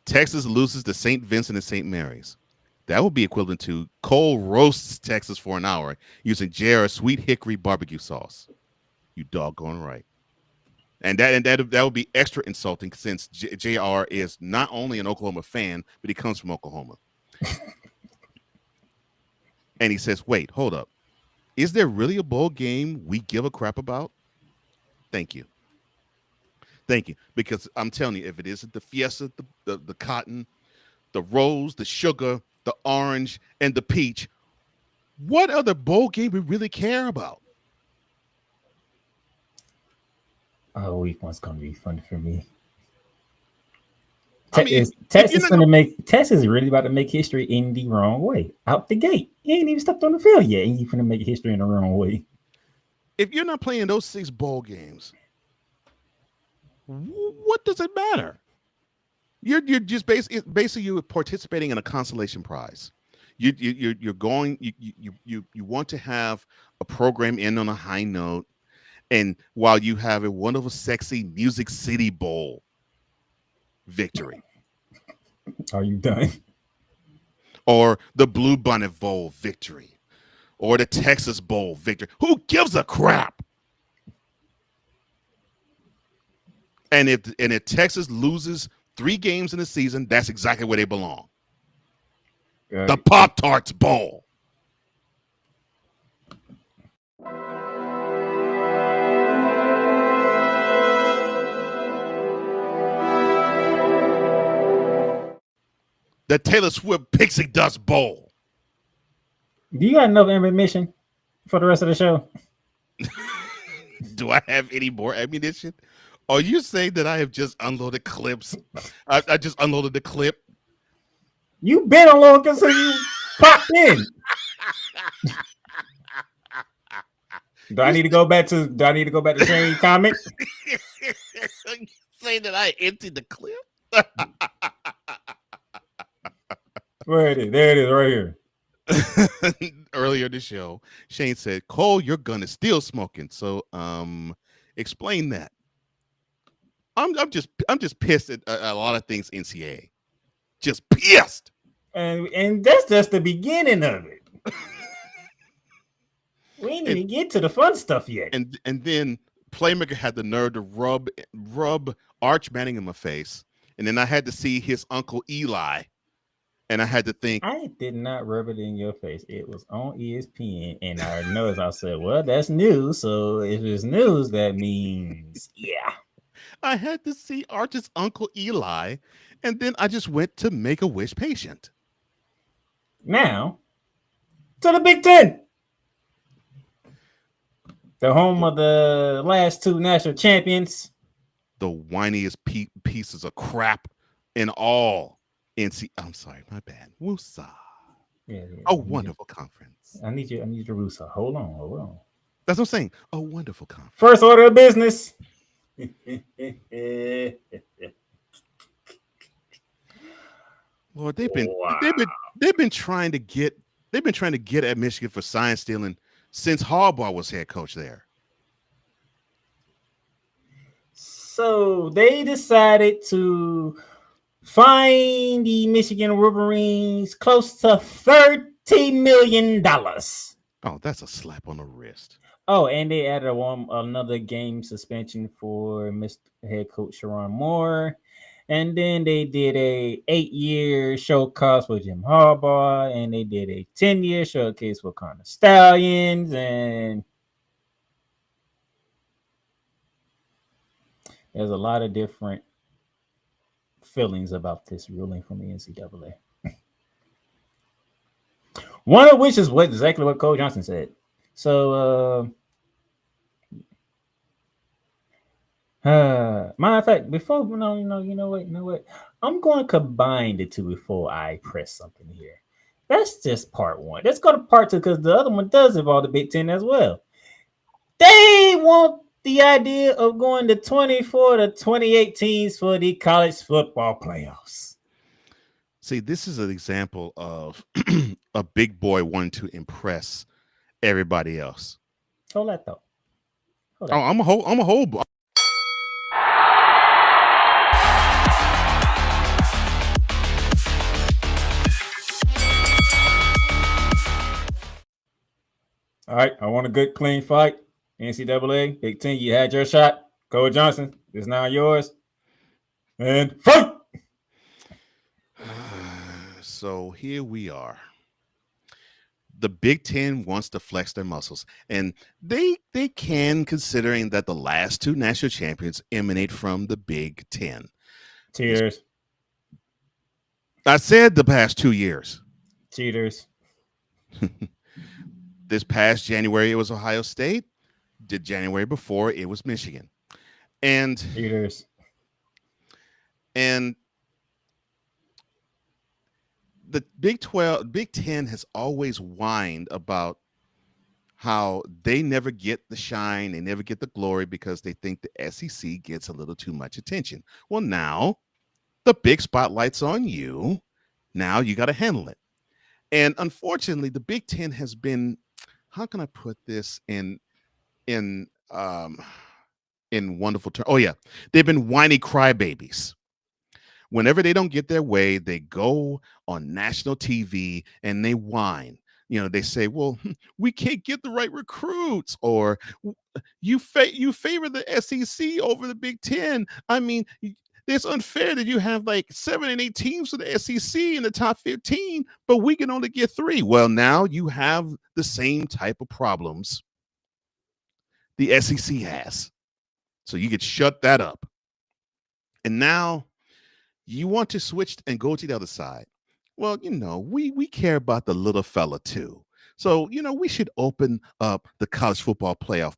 Texas loses to St. Vincent and St. Mary's. That would be equivalent to Cole roasts Texas for an hour using JR sweet hickory barbecue sauce. You doggone right. And that would be extra insulting since JR is not only an Oklahoma fan, but he comes from Oklahoma. And he says, wait, hold up. Is there really a bowl game we give a crap about? Thank you. Thank you. Because I'm telling you, if it isn't the Fiesta, the cotton, the rose, the sugar, the orange, and the peach, what other bowl game we really care about? Week one's gonna be fun for me. Texas is really about to make history in the wrong way. Out the gate. He ain't even stepped on the field yet, and you finna make history in the wrong way. If you're not playing those 6 bowl games, what does it matter? You're just basically you're participating in a consolation prize. You're going. You want to have a program end on a high note. And while you have a wonderful, sexy Music City Bowl victory. Are you done? Or the Blue Bonnet Bowl victory. Or the Texas Bowl victory. Who gives a crap? And if Texas loses 3 games in the season, that's exactly where they belong. Right. The Pop-Tarts Bowl. The Taylor Swift Pixie Dust Bowl. Do you got enough ammunition for the rest of the show? Do I have any more ammunition? Are you saying that I have just unloaded clips? I just unloaded the clip. You've been unloading since you popped in. Do I need to go back to Shane's comment? Saying that I emptied the clip? Where it is? There it is, right here. Earlier in the show, Shane said, Cole, your gun is still smoking. So explain that. I'm just pissed at a lot of things NCAA. Just pissed. And that's just the beginning of it. We ain't even get to the fun stuff yet. And then Playmaker had the nerve to rub Arch Manning in my face, and then I had to see his uncle Eli, and I had to think, I did not rub it in your face. It was on ESPN, and I noticed. I said, "Well, that's news. So if it's news, that means yeah." I had to see Arch's uncle Eli, and then I just went to Make-A-Wish patient. Now to the Big Ten, the home of the last two national champions. The whiniest pieces of crap in all NC. I'm sorry, my bad. Woosah. Yeah, A wonderful conference. I need you to Russo. Hold on. That's what I'm saying. A wonderful conference. First order of business. Lord, they've been trying to get at Michigan for sign stealing since Harbaugh was head coach there. So they decided to fine the Michigan Wolverines close to $30 million. Oh, that's a slap on the wrist. Oh, and they added another game suspension for Mr. Head Coach Sharon Moore. And then they did a 8-year show cause for Jim Harbaugh, and they did a 10-year showcase for Connor Stallions, and there's a lot of different feelings about this ruling from the NCAA. One of which is exactly what Cole Johnson said. So, matter of fact, before you know what? I'm going to combine the two before I press something here. That's just part one. Let's go to part two because the other one does involve the Big Ten as well. They want the idea of going to 24 to 28 teams for the college football playoffs. See, this is an example of a big boy wanting to impress everybody else. Hold that thought. I'm a whole. All right, I want a good, clean fight. NCAA, Big Ten, you had your shot. Cole Johnson, it's now yours. And fight! So here we are. The Big Ten wants to flex their muscles, and they can, considering that the last two national champions emanate from the Big Ten. Cheaters. I said the past 2 years. Cheaters. This past January, it was Ohio State. The January before, it was Michigan. And cheaters. And the Big 10 has always whined about how they never get the shine, they never get the glory because they think the SEC gets a little too much attention. Well, now the big spotlight's on you. Now you got to handle it. And unfortunately, the Big Ten has been, how can I put this in wonderful terms? Oh yeah, they've been whiny crybabies. Whenever they don't get their way, they go on national TV and they whine. You know, they say, well, we can't get the right recruits, or you favor the SEC over the Big Ten. I mean, it's unfair that you have like 7 and 8 teams for the SEC in the top 15, but we can only get 3. Well, now you have the same type of problems the SEC has. So you could shut that up. And now you want to switch and go to the other side. Well, you know, we care about the little fella too. So, you know, we should open up the college football playoff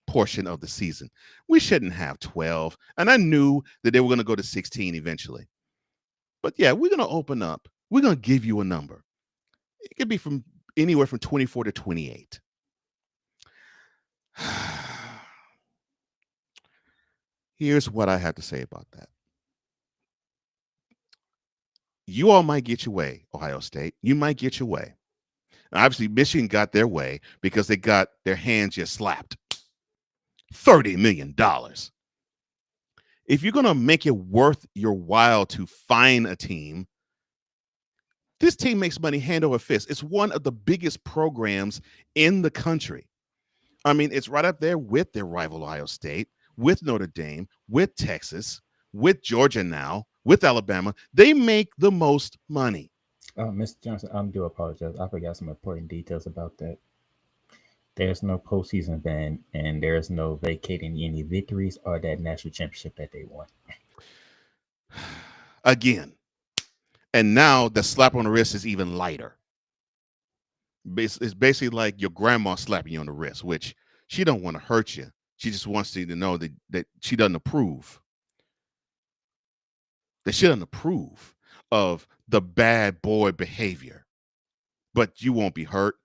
portion of the season. We shouldn't have 12. And I knew that they were going to go to 16 eventually. But yeah, we're going to open up. We're going to give you a number. It could be from anywhere from 24 to 28. Here's what I have to say about that. You all might get your way, Ohio State. You might get your way. And obviously, Michigan got their way because they got their hands just slapped. $30 million. If you're going to make it worth your while to fine a team, this team makes money hand over fist. It's one of the biggest programs in the country. I mean, it's right up there with their rival Ohio State, with Notre Dame, with Texas, with Georgia now, with Alabama. They make the most money. Mr. Johnson, I do apologize. I forgot some important details about that. There's no postseason ban, and there's no vacating any victories or that national championship that they won. Again. And now the slap on the wrist is even lighter. It's basically like your grandma slapping you on the wrist, which she don't want to hurt you. She just wants you to know that she doesn't approve. That she doesn't approve of the bad boy behavior. But you won't be hurt.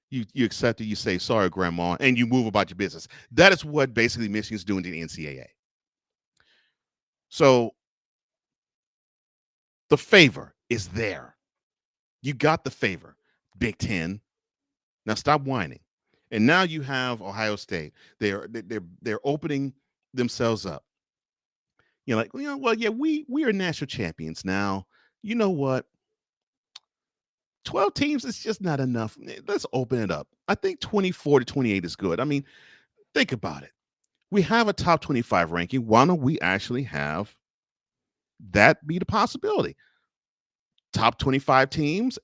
You accept it. You say, sorry, grandma, and you move about your business. That is what basically Michigan's doing to the NCAA. So the favor is there. You got the favor, Big Ten. Now stop whining. And now you have Ohio State. They're opening themselves up. You're like, well, yeah, we are national champions now. You know what? 12 teams is just not enough. Let's open it up. I think 24 to 28 is good. I mean, think about it. We have a top 25 ranking. Why don't we actually have that be the possibility? Top 25 teams,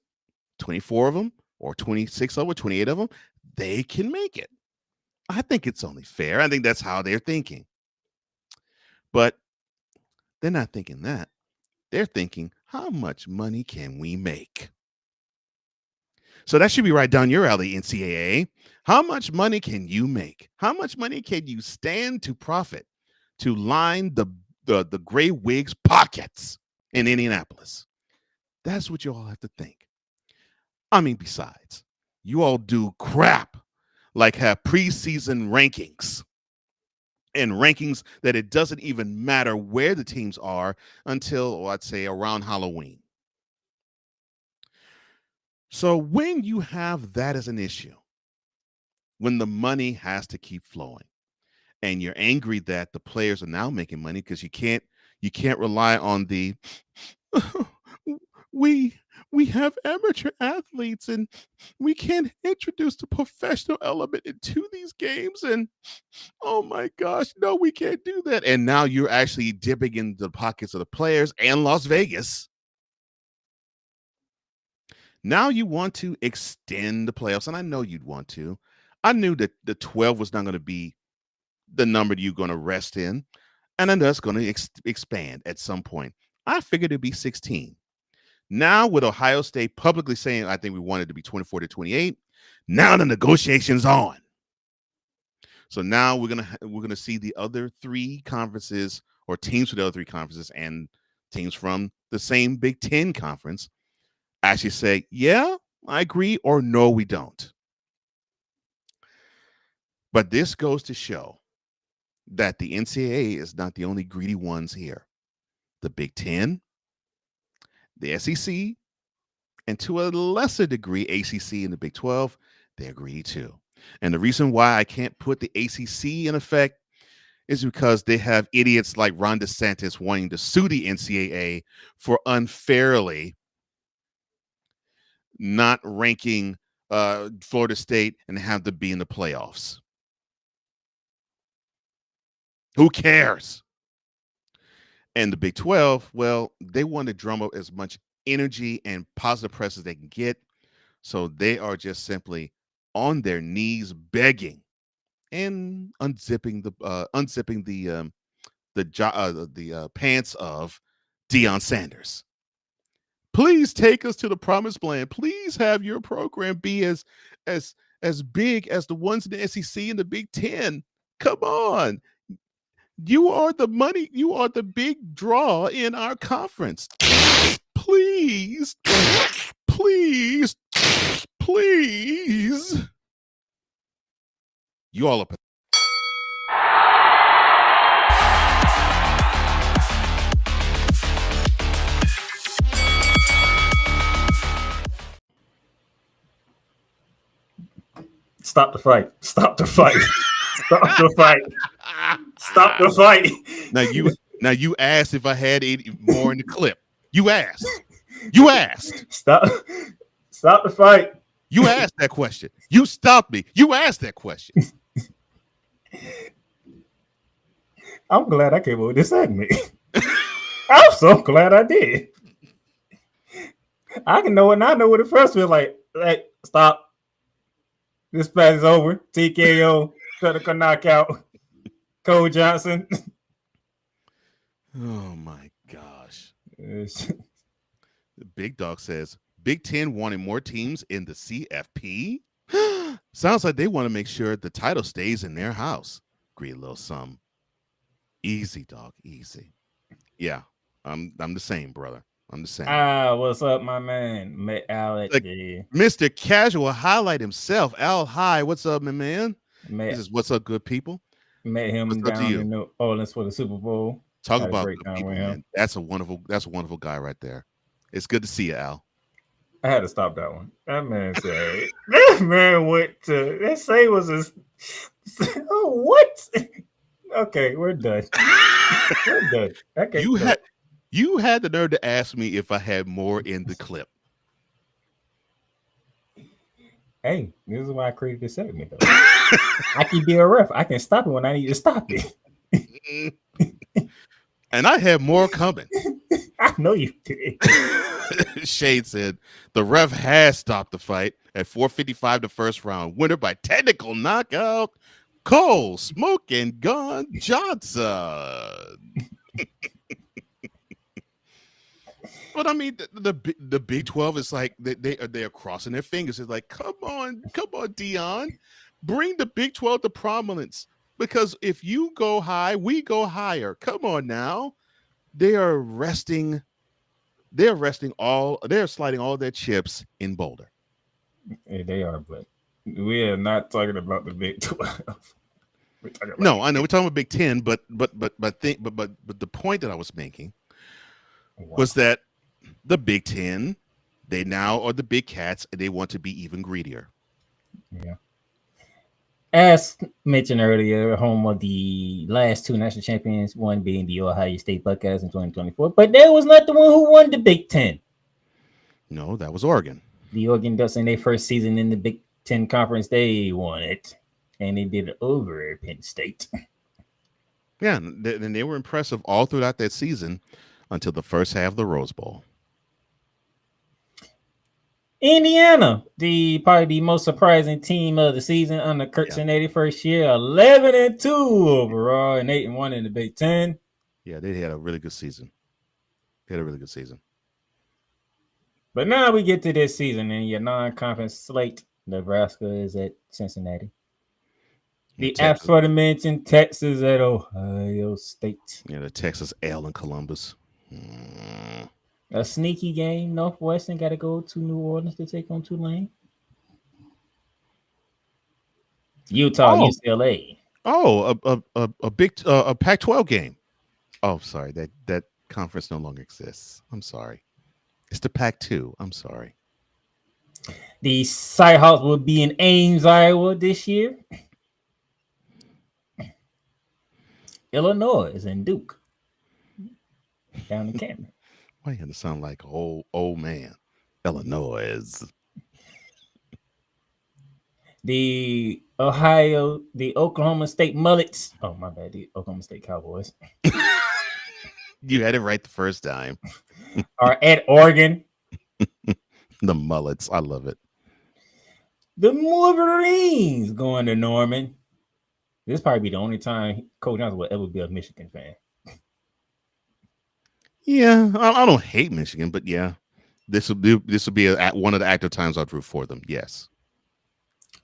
24 of them, or 26 of them, 28 of them, they can make it. I think it's only fair. I think that's how they're thinking. But they're not thinking that. They're thinking, how much money can we make? So that should be right down your alley, NCAA. How much money can you make? How much money can you stand to profit to line the gray wigs' pockets in Indianapolis? That's what you all have to think. I mean, besides, you all do crap like have preseason rankings and rankings that it doesn't even matter where the teams are until, I'd say, around Halloween. So when you have that as an issue, when the money has to keep flowing, and you're angry that the players are now making money because you can't rely on the we have amateur athletes and we can't introduce the professional element into these games, and oh my gosh, no, we can't do that. And now you're actually dipping in the pockets of the players and Las Vegas. Now you want to extend the playoffs, and I know you'd want to. I knew that the 12 was not going to be the number you're going to rest in, and I know it's going to expand at some point. I figured it'd be 16. Now with Ohio State publicly saying, I think we wanted to be 24 to 28, now the negotiation's on. So now we're gonna see the other three conferences, or teams from the other three conferences and teams from the same Big Ten conference actually say, yeah, I agree, or no, we don't. But this goes to show that the NCAA is not the only greedy ones here. The Big Ten, the SEC, and to a lesser degree, ACC and the Big 12, they agree too. And the reason why I can't put the ACC in effect is because they have idiots like Ron DeSantis wanting to sue the NCAA for unfairly not ranking Florida State and have to be in the playoffs. Who cares? And the Big 12, well, they want to drum up as much energy and positive press as they can get. So they are just simply on their knees begging and unzipping the pants of Deion Sanders. Please take us to the promised land. Please have your program be as big as the ones in the SEC and the Big Ten. Come on. You are the money. You are the big draw in our conference. Please, please, please. You all are. Stop the fight. Stop the fight. Stop the fight. Stop the fight. Now you asked if I had any more in the clip. You asked. You asked. Stop the fight. You asked that question. You stopped me. You asked that question. I'm glad I came up with this segment. I'm so glad I did. I can know it, and I know what it first feels like. Like, stop. This match is over. TKO, critical knockout. Cole Johnson. Oh my gosh. The Big Dog says Big Ten wanted more teams in the CFP. Sounds like they want to make sure the title stays in their house. Great little sum. Easy, dog. Easy. Yeah, I'm the same, brother. I'm the same. What's up, my man? Met Alex. Like, Mr. Casual highlight himself. Al High. What's up, my man? This is what's up, good people. Met him down in New Orleans for the Super Bowl. Talk about good people, man. That's a wonderful guy right there. It's good to see you, Al. I had to stop that one. That man said that man went to that say was a oh what? Okay, we're done. We're done. Okay. You had the nerve to ask me if I had more in the clip. Hey, this is why I created this segment, though. I can be a ref. I can stop it when I need to stop it. And I have more coming. I know you did. Shade said the ref has stopped the fight at 4:55 the first round. Winner by technical knockout, Cole Smoking Gun Johnson. But I mean, the Big 12 is like they are crossing their fingers. It's like, come on, Dion, bring the Big 12 to prominence. Because if you go high, we go higher. Come on now. They're sliding all their chips in Boulder. Yeah, they are, but we are not talking about the Big 12. No, I know we're talking about Big 10, but the point that I was making was that the Big 10, they now are the big cats, and they want to be even greedier. Yeah. As mentioned earlier, home of the last two national champions, one being the Ohio State Buckeyes in 2024, but that was not the one who won the Big 10. No, that was Oregon. The Oregon Ducks in their first season in the Big 10 conference, they won it, and they did it over Penn State. Yeah, and they were impressive all throughout that season until the first half of the Rose Bowl. Indiana, probably the most surprising team of the season under Kirk's 81st year, 11-2 overall and 8-1 in the Big 10. Yeah, they had a really good season. But now we get to this season in your non-conference slate. Nebraska is at Cincinnati. The aforementioned Texas at Ohio State. Yeah, the Texas L in Columbus. A sneaky game. Northwestern got to go to New Orleans to take on Tulane. Utah, UCLA. A big Pac-12 game. Oh, sorry, that conference no longer exists. I'm sorry. It's the Pac-2. I'm sorry. The Cyhawks will be in Ames, Iowa this year. Illinois is in Duke. Down in Cameron. Why you gonna sound like old man? Illinois. The Oklahoma State Mullets. Oh, my bad. The Oklahoma State Cowboys. You had it right the first time. Are at Oregon. The Mullets. I love it. The Wolverines going to Norman. This probably be the only time Cole Johnson will ever be a Michigan fan. Yeah, I don't hate Michigan, but yeah, this will be one of the active times I'd root for them. Yes.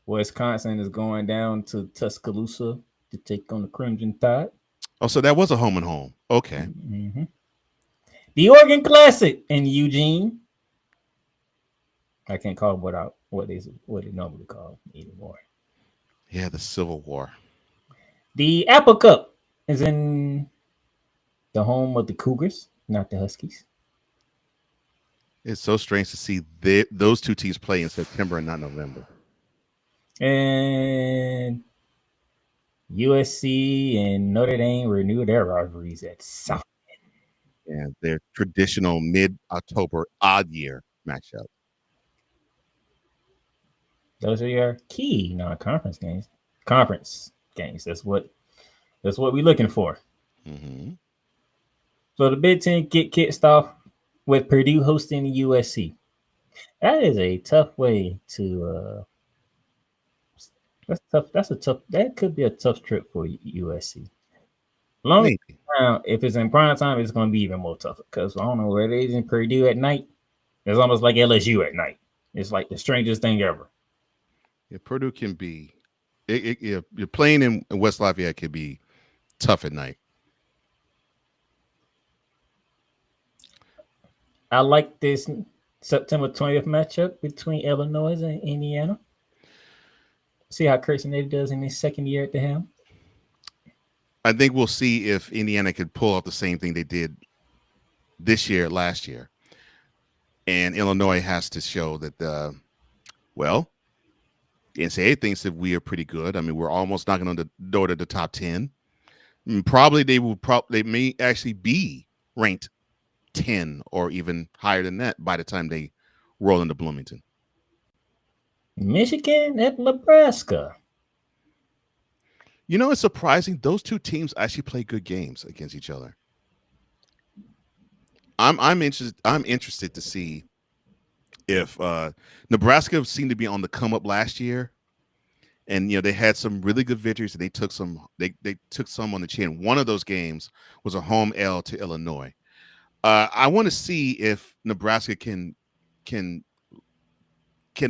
Wisconsin is going down to Tuscaloosa to take on the Crimson Tide. Oh, so that was a home and home. Okay. Mm-hmm. The Oregon Classic in Eugene. I can't call it what they normally call anymore. Yeah, the Civil War. The Apple Cup is in the home of the Cougars, not the Huskies. It's so strange to see those two teams play in September and not November. And USC and Notre Dame renew their rivalries at South. And their traditional mid-October odd year matchup. Those are your key non-conference games. Conference games. That's what we're looking for. Mm-hmm. So the Big Ten get kicked off with Purdue hosting USC. That is a tough way to. That's tough. That's a tough. That could be a tough trip for USC. Long as Maybe. if it's in prime time, it's going to be even more tougher because I don't know where it is in Purdue at night. It's almost like LSU at night. It's like the strangest thing ever. Yeah, Purdue can be. You're playing in West Lafayette can be tough at night. I like this September 20th matchup between Illinois and Indiana. See how Kirsten Navy does in his second year at the helm. I think we'll see if Indiana could pull off the same thing they did last year. And Illinois has to show that the NCAA thinks that we are pretty good. I mean, we're almost knocking on the door to the top 10. Probably they may actually be ranked 10 or even higher than that by the time they roll into Bloomington. Michigan at Nebraska. You know, it's surprising. Those two teams actually play good games against each other. I'm interested to see if Nebraska seemed to be on the come up last year, and they had some really good victories, and they took some on the chin. One of those games was a home L to Illinois. I want to see if Nebraska can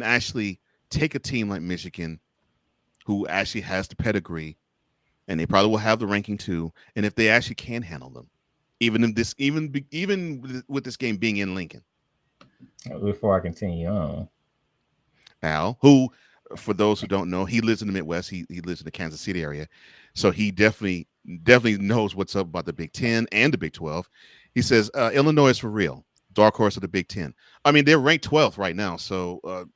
actually take a team like Michigan, who actually has the pedigree, and they probably will have the ranking too, and if they actually can handle them, even with this game being in Lincoln. Before I continue on, Al, who, for those who don't know, he lives in the Midwest. He lives in the Kansas City area, so he definitely knows what's up about the Big Ten and the Big 12. He says Illinois is for real, dark horse of the Big Ten. I mean, they're ranked 12th right now, so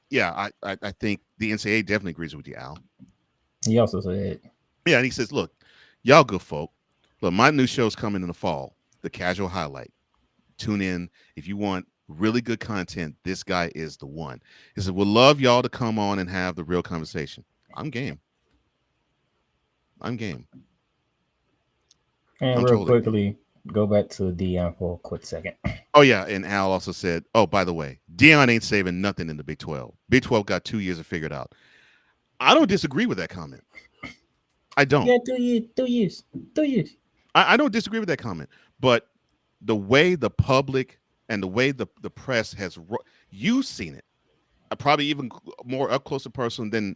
yeah, I think the NCAA definitely agrees with you, Al. He also said, yeah, and he says, look, y'all good folk. Look, my new show's coming in the fall, The Casual Highlight. Tune in if you want really good content. This guy is the one. He said, we'll love y'all to come on and have the real conversation. I'm game. And real quickly, go back to Dion for a quick second. Oh, yeah, and Al also said, oh, by the way, Dion ain't saving nothing in the Big 12. Big 12 got 2 years to figure it out. I don't disagree with that comment. I don't. Yeah, 2 years. I don't disagree with that comment, but the way the public and the way the press has, you've seen it, probably even more up close and personal than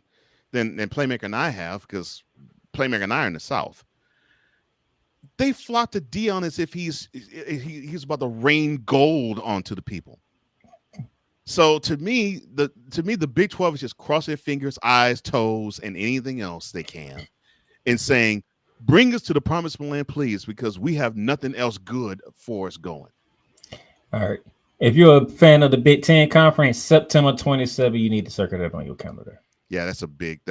Playmaker and I have, because Playmaker and I are in the South. They flock to Dion as if he's about to rain gold onto the people. So to me, the Big 12 is just cross their fingers, eyes, toes, and anything else they can, and saying, bring us to the promised land, please, because we have nothing else good for us going. All right. If you're a fan of the Big Ten Conference, September 27, you need to circle that on your calendar. Yeah, that's a big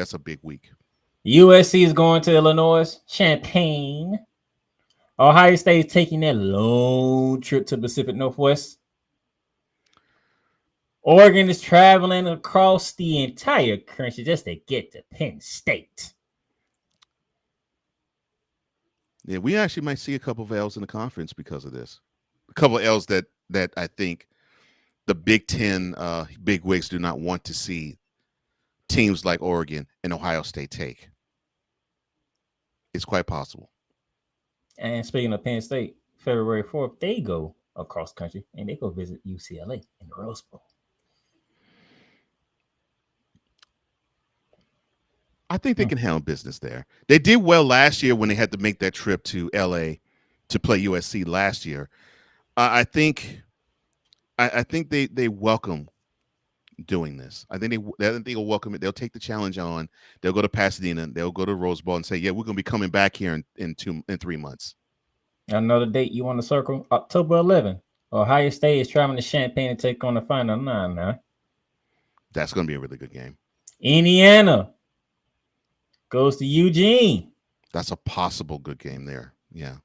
week. USC is going to Illinois, Champaign. Ohio State is taking that long trip to the Pacific Northwest. Oregon is traveling across the entire country just to get to Penn State. Yeah, we actually might see a couple of L's in the conference because of this. A couple of L's that I think the Big Ten big wigs do not want to see teams like Oregon and Ohio State take. It's quite possible. And speaking of Penn State, February 4th, they go across country and they go visit UCLA in the Rose Bowl. I think they can handle business there. They did well last year when they had to make that trip to LA to play USC last year. I think they welcome doing this. I think they will welcome it. They'll take the challenge on. They'll go to Pasadena. They'll go to Rose Bowl and say, yeah, we're going to be coming back here in 3 months. Another date you want to circle? October 11th. Ohio State is traveling to Champaign to take on the Final Nine now. That's going to be a really good game. Indiana goes to Eugene. That's a possible good game there. Yeah.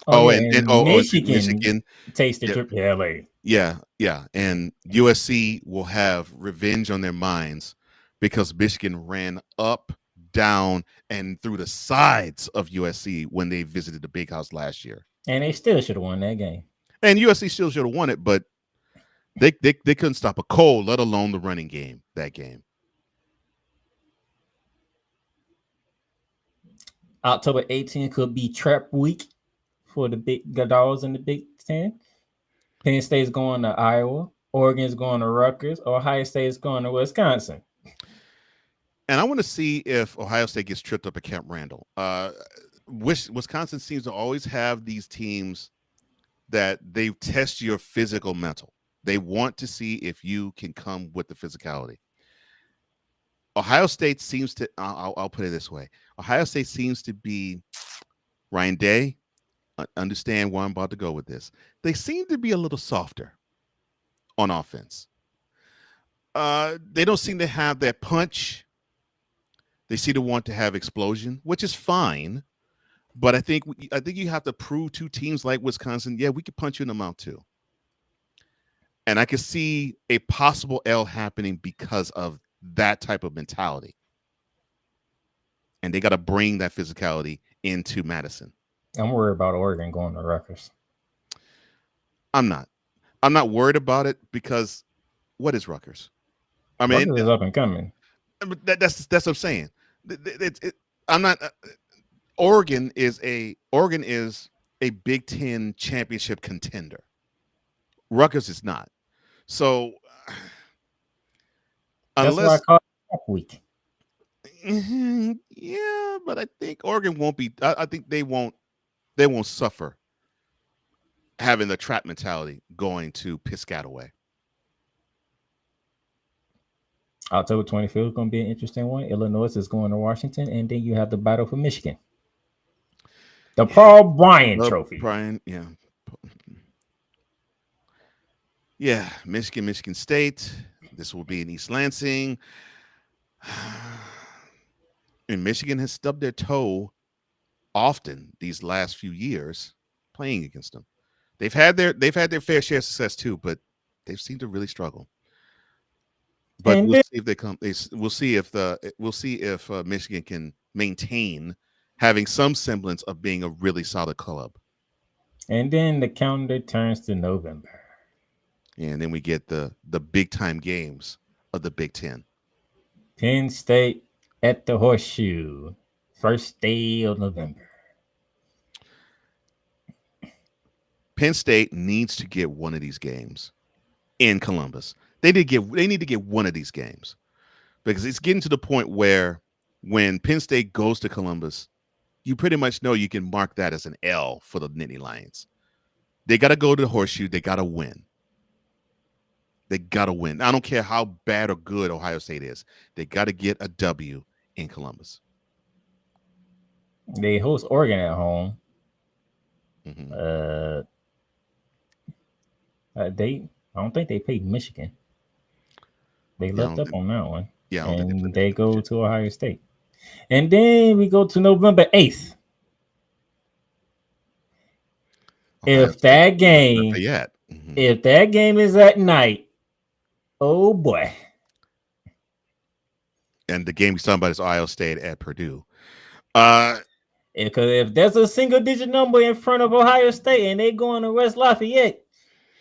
Michigan takes the trip to LA. Yeah. And USC will have revenge on their minds because Michigan ran up, down, and through the sides of USC when they visited the Big House last year. And they still should have won that game. And USC still should have won it, but they couldn't stop a Cole, let alone the running game that game. October 18th could be trap week for the big dogs in the Big Ten. Penn State's going to Iowa. Oregon's going to Rutgers. Ohio State's going to Wisconsin. And I want to see if Ohio State gets tripped up at Camp Randall. Wisconsin seems to always have these teams that they test your physical mental. They want to see if you can come with the physicality. Ohio State seems to, I'll put it this way. Ohio State seems to be, Ryan Day, understand where I'm about to go with this. They seem to be a little softer on offense. They don't seem to have that punch. They seem to want to have explosion, which is fine. But I think you have to prove to teams like Wisconsin, yeah, we could punch you in the mouth too. And I could see a possible L happening because of that type of mentality. And they got to bring that physicality into Madison. I'm worried about Oregon going to Rutgers. I'm not worried about it because what is Rutgers? I mean, Rutgers is up and coming. That's what I'm saying. I'm not. Oregon is a Big Ten championship contender. Rutgers is not. So that's why I call it week. Yeah, but I think Oregon won't be. I think they won't suffer having the trap mentality going to Piscataway. October 25th is going to be an interesting one. Illinois is going to Washington, and then you have the battle for Michigan. The Paul Bryant Trophy. Yeah. Yeah, Michigan State. This will be in East Lansing. And Michigan has stubbed their toe often these last few years playing against them. They've had their fair share of success too, but they've seemed to really struggle. But we'll see if they come. We'll see if Michigan can maintain having some semblance of being a really solid club. And then the calendar turns to November. And then we get the big time games of the Big Ten. Penn State at the Horseshoe, first day of November. Penn State needs to get one of these games in Columbus. They need to get one of these games because it's getting to the point where when Penn State goes to Columbus, you pretty much know you can mark that as an L for the Nittany Lions. They got to go to the Horseshoe. They got to win. They got to win. I don't care how bad or good Ohio State is. They got to get a W in Columbus. They host Oregon at home. Mm-hmm. I don't think they played Michigan. They left up on that one. Yeah, and they go to Ohio State. And then we go to November 8th. If that game is at night, oh boy. And the game he's talking about is Ohio State at Purdue. Because if there's a single digit number in front of Ohio State and they going to West Lafayette,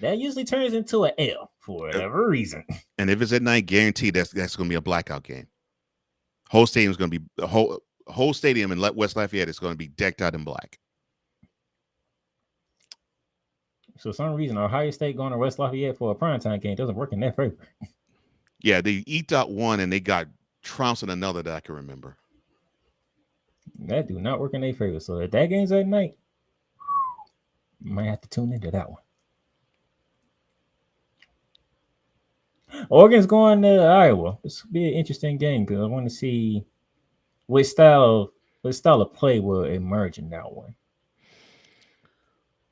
that usually turns into an L for whatever reason. And if it's at night, guaranteed that's going to be a blackout game. Whole stadium is going to be the whole stadium in West Lafayette is going to be decked out in black. So, for some reason, Ohio State going to West Lafayette for a primetime game doesn't work in their favor. Yeah, they eked out one and they got trounced in another that I can remember. That do not work in their favor. So, if that game's at night, you might have to tune into that one. Oregon's going to Iowa. This will be an interesting game because I want to see what style of play will emerge in that one.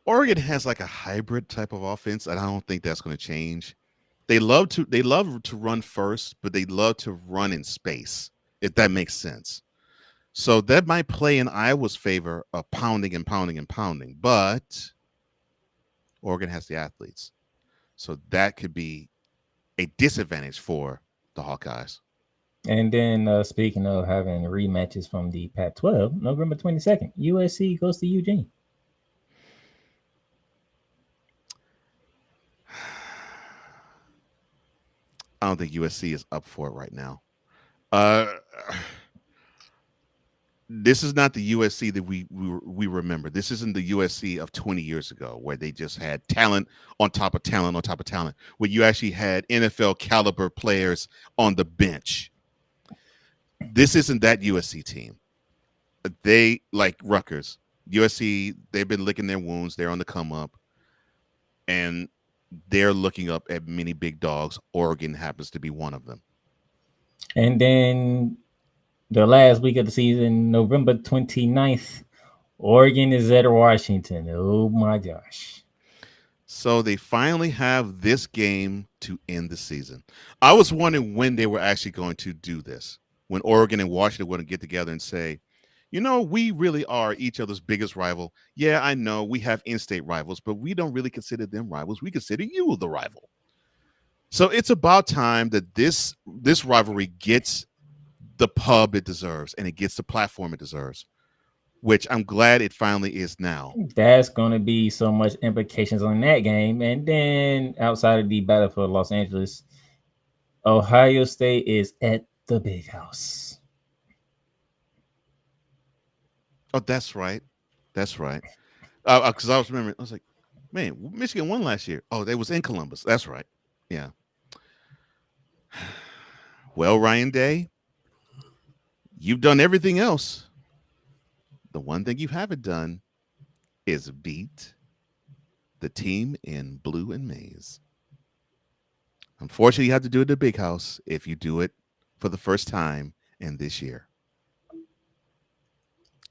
Oregon has like a hybrid type of offense, and I don't think that's going to change. They love to run first, but they love to run in space, if that makes sense. So that might play in Iowa's favor of pounding and pounding and pounding, but Oregon has the athletes. So that could be a disadvantage for the Hawkeyes. And then speaking of having rematches from the Pac-12, November 22nd, USC goes to Eugene. I don't think USC is up for it right now. Uh, this is not the USC that we remember. This isn't the USC of 20 years ago where they just had talent on top of talent on top of talent, where you actually had NFL caliber players on the bench. This isn't that USC team. They like Rutgers. USC, they've been licking their wounds. They're on the come up. And they're looking up at many big dogs. Oregon happens to be one of them. And then the last week of the season, November 29th, Oregon is at Washington. Oh my gosh. So they finally have this game to end the season. I was wondering when they were actually going to do this, when Oregon and Washington were going to get together and say, you know, we really are each other's biggest rival. Yeah, I know we have in-state rivals, but we don't really consider them rivals. We consider you the rival. So it's about time that this rivalry gets the pub it deserves and it gets the platform it deserves, which I'm glad it finally is now. That's going to be so much implications on that game. And then outside of the battle for Los Angeles, Ohio State is at the Big House. Oh, that's right. That's right. Because I was remembering, I was like, man, Michigan won last year. Oh, they was in Columbus. That's right. Yeah. Well, Ryan Day, you've done everything else. The one thing you haven't done is beat the team in blue and maize. Unfortunately, you have to do it at the Big House if you do it for the first time in this year.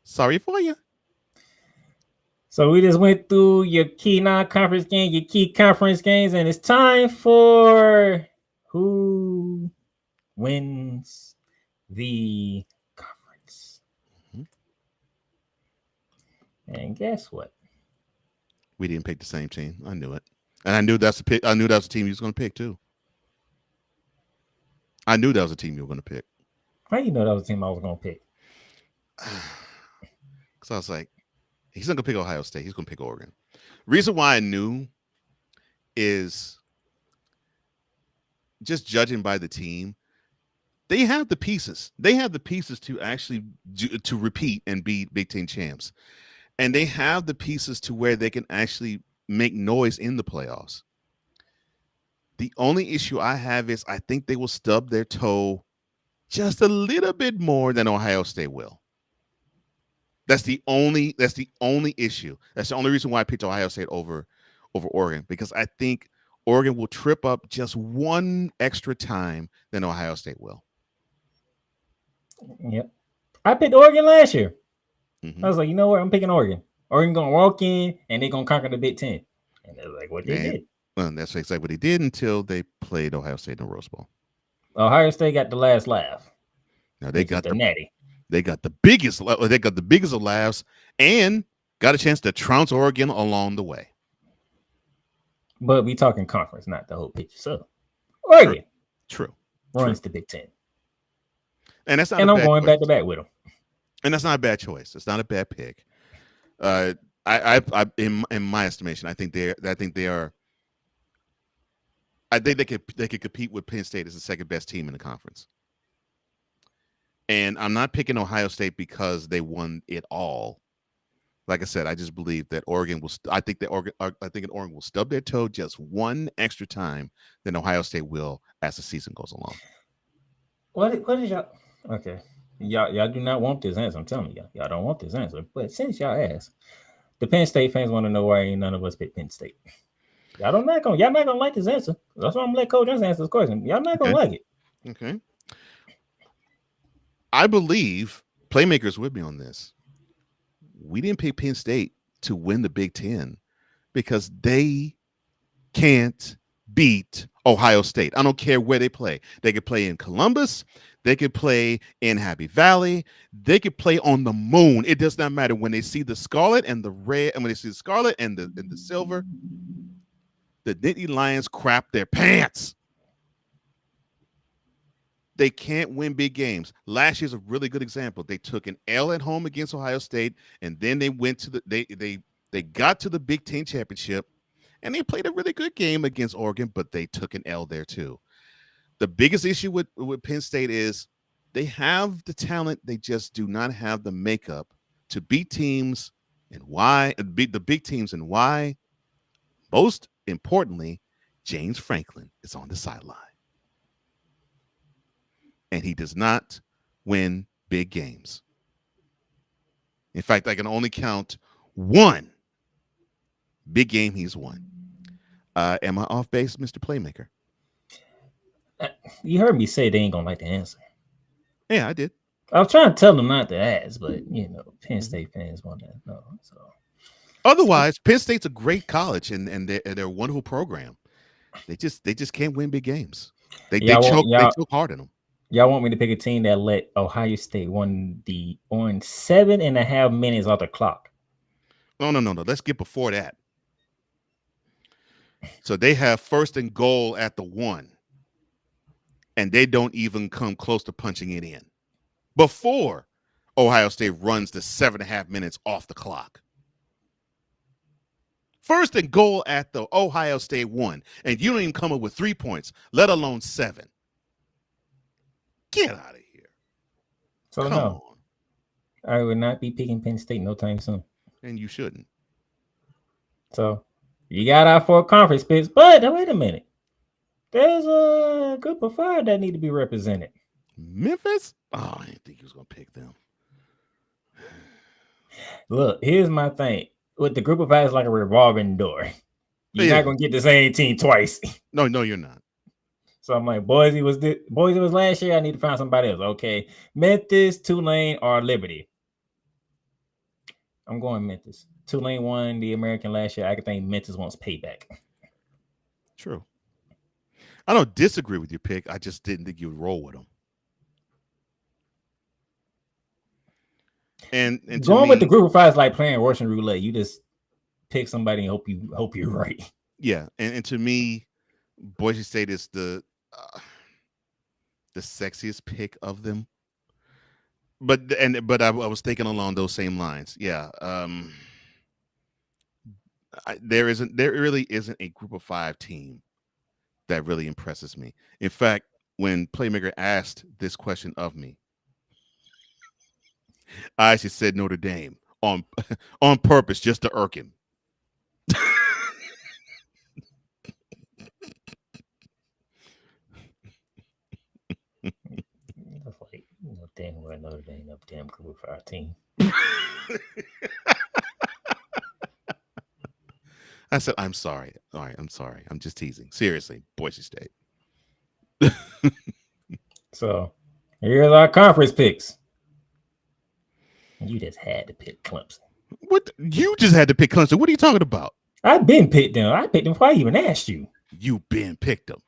Sorry for you. So we just went through your key non-conference games, your key conference games, and it's time for who wins the conference. Mhm. And guess what? We didn't pick the same team. I knew it. And I knew that's the pick. I knew that was the team you was going to pick too. I knew that was the team you were going to pick. How you know that was the team I was going to pick? Because I was like, he's not going to pick Ohio State. He's going to pick Oregon. Reason why I knew is just judging by the team. They have the pieces. They have the pieces to actually to repeat and be Big Ten champs. And they have the pieces to where they can actually make noise in the playoffs. The only issue I have is I think they will stub their toe just a little bit more than Ohio State will. That's the only issue. That's the only reason why I picked Ohio State over Oregon, because I think Oregon will trip up just one extra time than Ohio State will. Yep. I picked Oregon last year. Mm-hmm. I was like, you know what? I'm picking Oregon. Oregon going to walk in and they're going to conquer the Big Ten. And they're like, what they did. Well, that's exactly what they did until they played Ohio State in the Rose Bowl. Ohio State got the last laugh. Now they got the natty. They got the biggest. They got the biggest of laughs and got a chance to trounce Oregon along the way. But we talking conference, not the whole picture. So Oregon, true, runs the Big Ten, and that's not. And a I'm bad going choice. back to back with them. And that's not a bad choice. It's not a bad pick. I in my estimation, I think they are. I think they could compete with Penn State as the second best team in the conference. And I'm not picking Ohio State because they won it all. Like I said, I just believe that Oregon will. I think Oregon will stub their toe just one extra time than Ohio State will as the season goes along. What is y'all? Okay, y'all do not want this answer. I'm telling y'all don't want this answer. But since y'all asked, the Penn State fans want to know why ain't none of us pick Penn State. Y'all not gonna like this answer. That's why I'm gonna let Cole Johnson answer this question. Y'all not gonna like it. Okay. I believe Playmaker's with me on this. We didn't pick Penn State to win the Big Ten because they can't beat Ohio State. I don't care where they play. They could play in Columbus. They could play in Happy Valley. They could play on the moon. It does not matter. When they see the scarlet and the red, and when they see the scarlet and the silver, the Nittany Lions crap their pants. They can't win big games. Last year's a really good example. They took an L at home against Ohio State, and then they went to they got to the Big Ten championship, and they played a really good game against Oregon, but they took an L there too. The biggest issue with Penn State is they have the talent, they just do not have the makeup to beat teams, and why beat the big teams, and why. Most importantly, James Franklin is on the sideline, and he does not win big games. In fact, I can only count one big game he's won. Am I off base, Mr. Playmaker? You heard me say they ain't gonna like the answer. Yeah, I did. I was trying to tell them not to ask, but Penn State fans want to know. So Otherwise, Penn State's a great college, and they're a wonderful program. They just can't win big games. They choke hard in them. Y'all want me to pick a team that let Ohio State on 7.5 minutes off the clock? No. Let's get before that. So they have 1st and goal at the 1, and they don't even come close to punching it in before Ohio State runs the 7.5 minutes off the clock. 1st and goal at the Ohio State 1, and you don't even come up with 3 points, let alone 7. Get out of here. So Come no, on. I would not be picking Penn State no time soon. And you shouldn't. So you got our 4 conference picks, but wait a minute. There's a group of 5 that need to be represented. Memphis? Oh, I didn't think he was going to pick them. Look, here's my thing. With the group of 5, it's like a revolving door. You're not going to get the same team twice. No, you're not. So I'm like, Boise was last year. I need to find somebody else. Okay, Memphis, Tulane, or Liberty. I'm going Memphis. Tulane won the American last year. I could think Memphis wants payback. True. I don't disagree with your pick. I just didn't think you would roll with them. And going with the group of 5 is like playing Russian roulette. You just pick somebody and hope you're right. Yeah, and to me, Boise State is the sexiest pick of them. But I was thinking along those same lines. Yeah. There really isn't a group of 5 team that really impresses me. In fact, when Playmaker asked this question of me, I actually said Notre Dame on purpose just to irk him. Like, damn well Notre Dame up damn group of 5 team. I said, I'm sorry. All right, I'm sorry. I'm just teasing. Seriously, Boise State. So here's our conference picks. You just had to pick Clemson. What? You just had to pick Clemson. What are you talking about? I've been picked them. I picked them before I even asked you. You been picked them.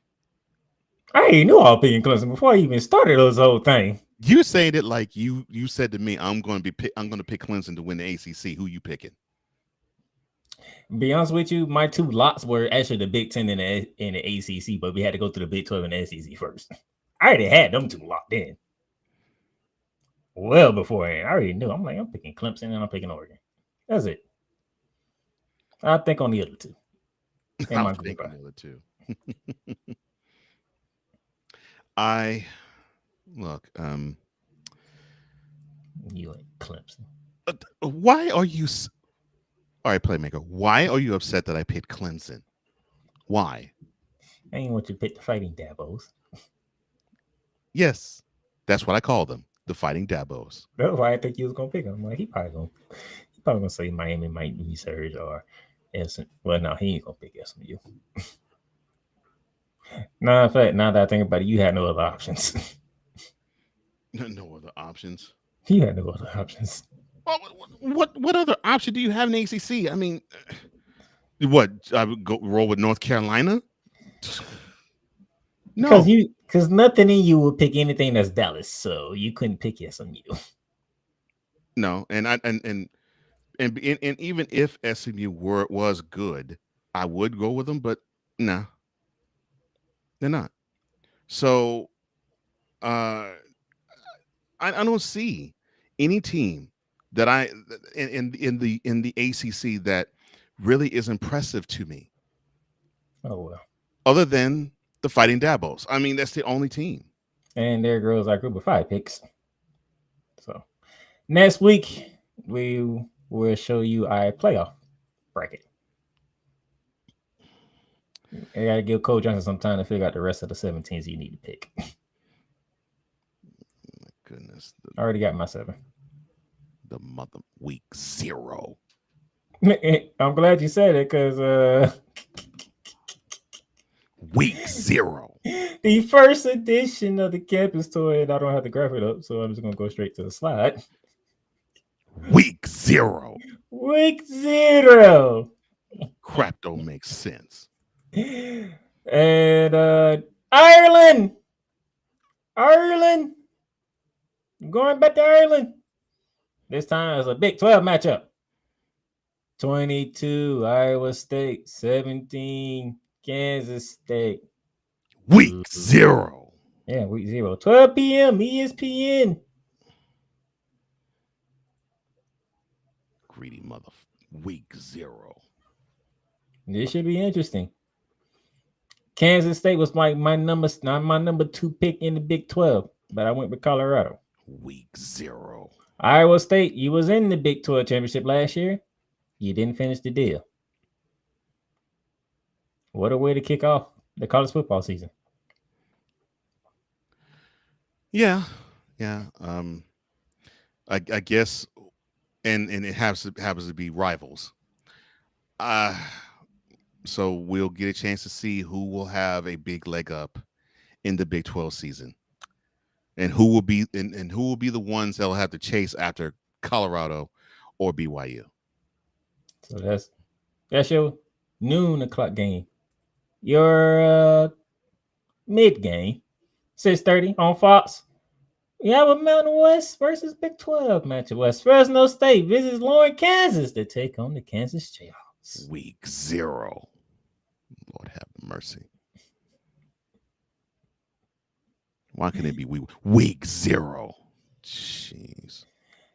I ain't knew I was picking Clemson before I even started this whole thing. You saying it like you said to me, I'm going to pick Clemson to win the ACC. Who you picking? Be honest with you, my 2 lots were actually the Big Ten and the ACC, but we had to go through the Big 12 and the SEC first. I already had them 2 locked in. Well beforehand, I already knew. I'm like, I'm picking Clemson and I'm picking Oregon. That's it. I think on the other 2. I'll think on the other 2. Look. You like Clemson. Why are you? All right, Playmaker. Why are you upset that I picked Clemson? Why? I ain't want you to pick the Fighting Dabos. Yes, that's what I call them, the Fighting Dabos. That's why I think you was gonna pick him. I'm like, he probably gonna say Miami might resurge or SMU. Well, no, he ain't gonna pick SMU. No, in fact, now that I think about it, you had no other options. No other options. You had no other options. Well, what other option do you have in the ACC? I mean, what? I would go roll with North Carolina? No, because nothing in you would pick anything that's Dallas, so you couldn't pick SMU. No, and even if SMU was good, I would go with them, but no, they're not. So I don't see any team that in the ACC that really is impressive to me, Oh well. other than the Fighting Dabos. I mean, that's the only team. And there goes our group of 5 picks. So next week we will show you our playoff bracket. I gotta give Cole Johnson some time to figure out the rest of the 17s you need to pick. Goodness, I already got my 7. the mother week 0. I'm glad you said it because Week 0. the first edition of the campus tour, and I don't have to graph it up, so I'm just gonna go straight to the slide. Week 0. Week 0. Crap don't make sense. And Ireland. I'm going back to Ireland. This time it's a Big 12 matchup. 22 Iowa State, 17 Kansas State. Week 0. Yeah, week 0. 12 p.m. ESPN. Greedy mother. Week 0. This should be interesting. Kansas State was like my number 2 pick in the Big 12, but I went with Colorado. Week 0. Iowa State, you was in the Big 12 championship last year. You didn't finish the deal. What a way to kick off the college football season. Yeah. I guess, and it happens to be rivals. So we'll get a chance to see who will have a big leg up in the Big 12 season, and who will be the ones that'll have to chase after Colorado or BYU. So that's your noon o'clock game. Your mid game, 6:30 on Fox. You have a Mountain West versus Big 12 matchup. West Fresno State visits Lawrence, Kansas to take on the Kansas Jayhawks. Week 0. Lord have mercy. Why can it be week 0? Jeez.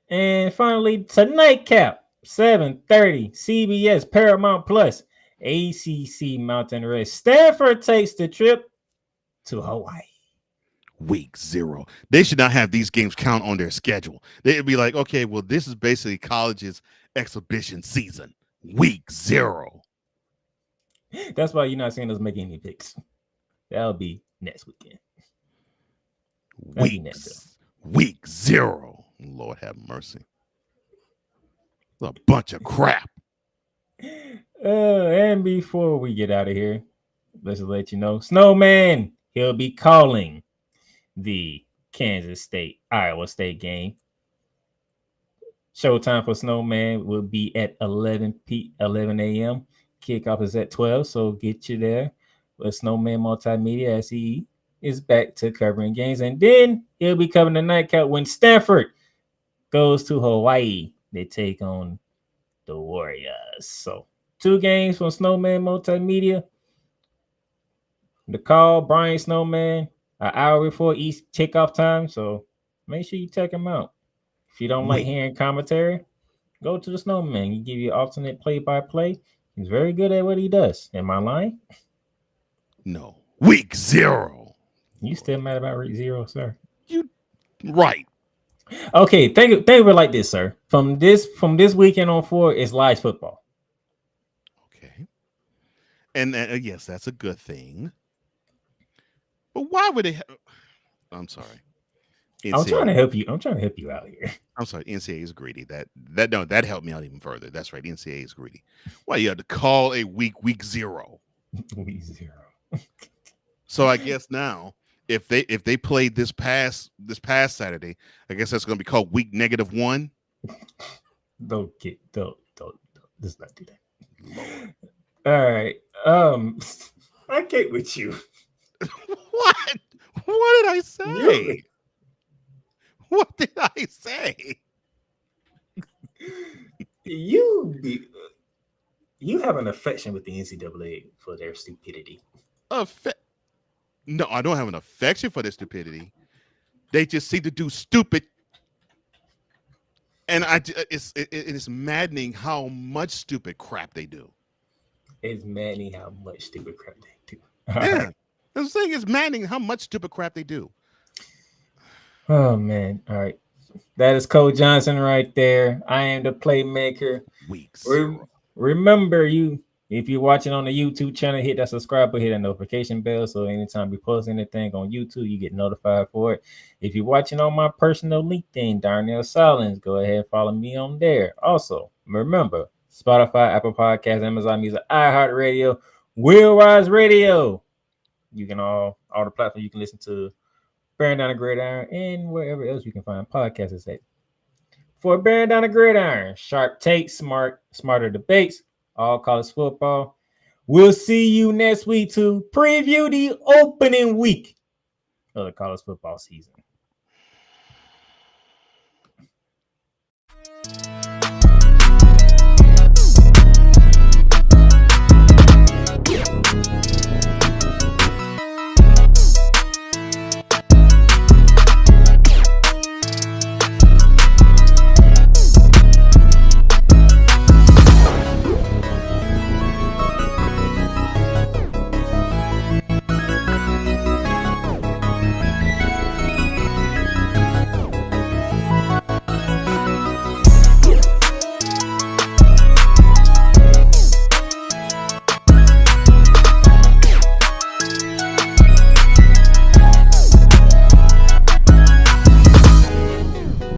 And finally, tonight cap, 7:30, CBS Paramount Plus, ACC Mountain Race. Stanford takes the trip to Hawaii. Week 0. They should not have these games count on their schedule. They'd be like, okay, well, this is basically college's exhibition season. Week 0. That's why you're not seeing us make any picks. That'll be next weekend. Week 0. Lord have mercy. A bunch of crap. And before we get out of here, let's just let you know, Snowman, he'll be calling the Kansas State Iowa State game. Showtime for Snowman will be at 11 a.m. Kickoff is at 12, so get you there with Snowman Multimedia as he is back to covering games. And then he'll be covering the nightcap when Stanford goes to Hawaii. They take on the Warriors. So 2 games from Snowman Multimedia. The call, Brian Snowman, an hour before each kickoff time. So make sure you check him out. If you don't like hearing commentary, go to the Snowman. He give you alternate play-by-play. He's very good at what he does. Am I lying? No. Week 0. You still mad about week 0, sir? You right. Okay, think of it like this, sir. From this weekend on forward, it's live football. Okay. And yes, that's a good thing. But why would they I'm sorry. NCAA. I'm trying to help you out here. I'm sorry. NCAA is greedy. That helped me out even further. That's right. NCAA is greedy. Why you have to call a week 0? Week 0. So I guess now, if they played this past Saturday, I guess that's going to be called week -1. Don't let's not do that. All right. I get with you. What? What did I say? What did I say? You have an affection with the NCAA for their stupidity. No, I don't have an affection for their stupidity. They just seem to do stupid. And it's maddening how much stupid crap they do. It's maddening how much stupid crap they do. Yeah. I'm saying it's maddening how much stupid crap they do. Oh man. All right. That is Cole Johnson right there. I am the Playmaker. Weeks. Remember, if you're watching on the YouTube channel, hit that subscribe button, hit that notification bell, so anytime we post anything on YouTube, you get notified for it. If you're watching on my personal LinkedIn, Darnell Sallins, go ahead and follow me on there. Also, remember, Spotify, Apple Podcasts, Amazon Music, iHeartRadio, Wheelwise Radio. You can all the platforms you can listen to Bearing Down the Gridiron and wherever else you can find podcasts at. For Bearing Down the Gridiron, sharp takes, smarter debates, all college football. We'll see you next week to preview the opening week of the college football season.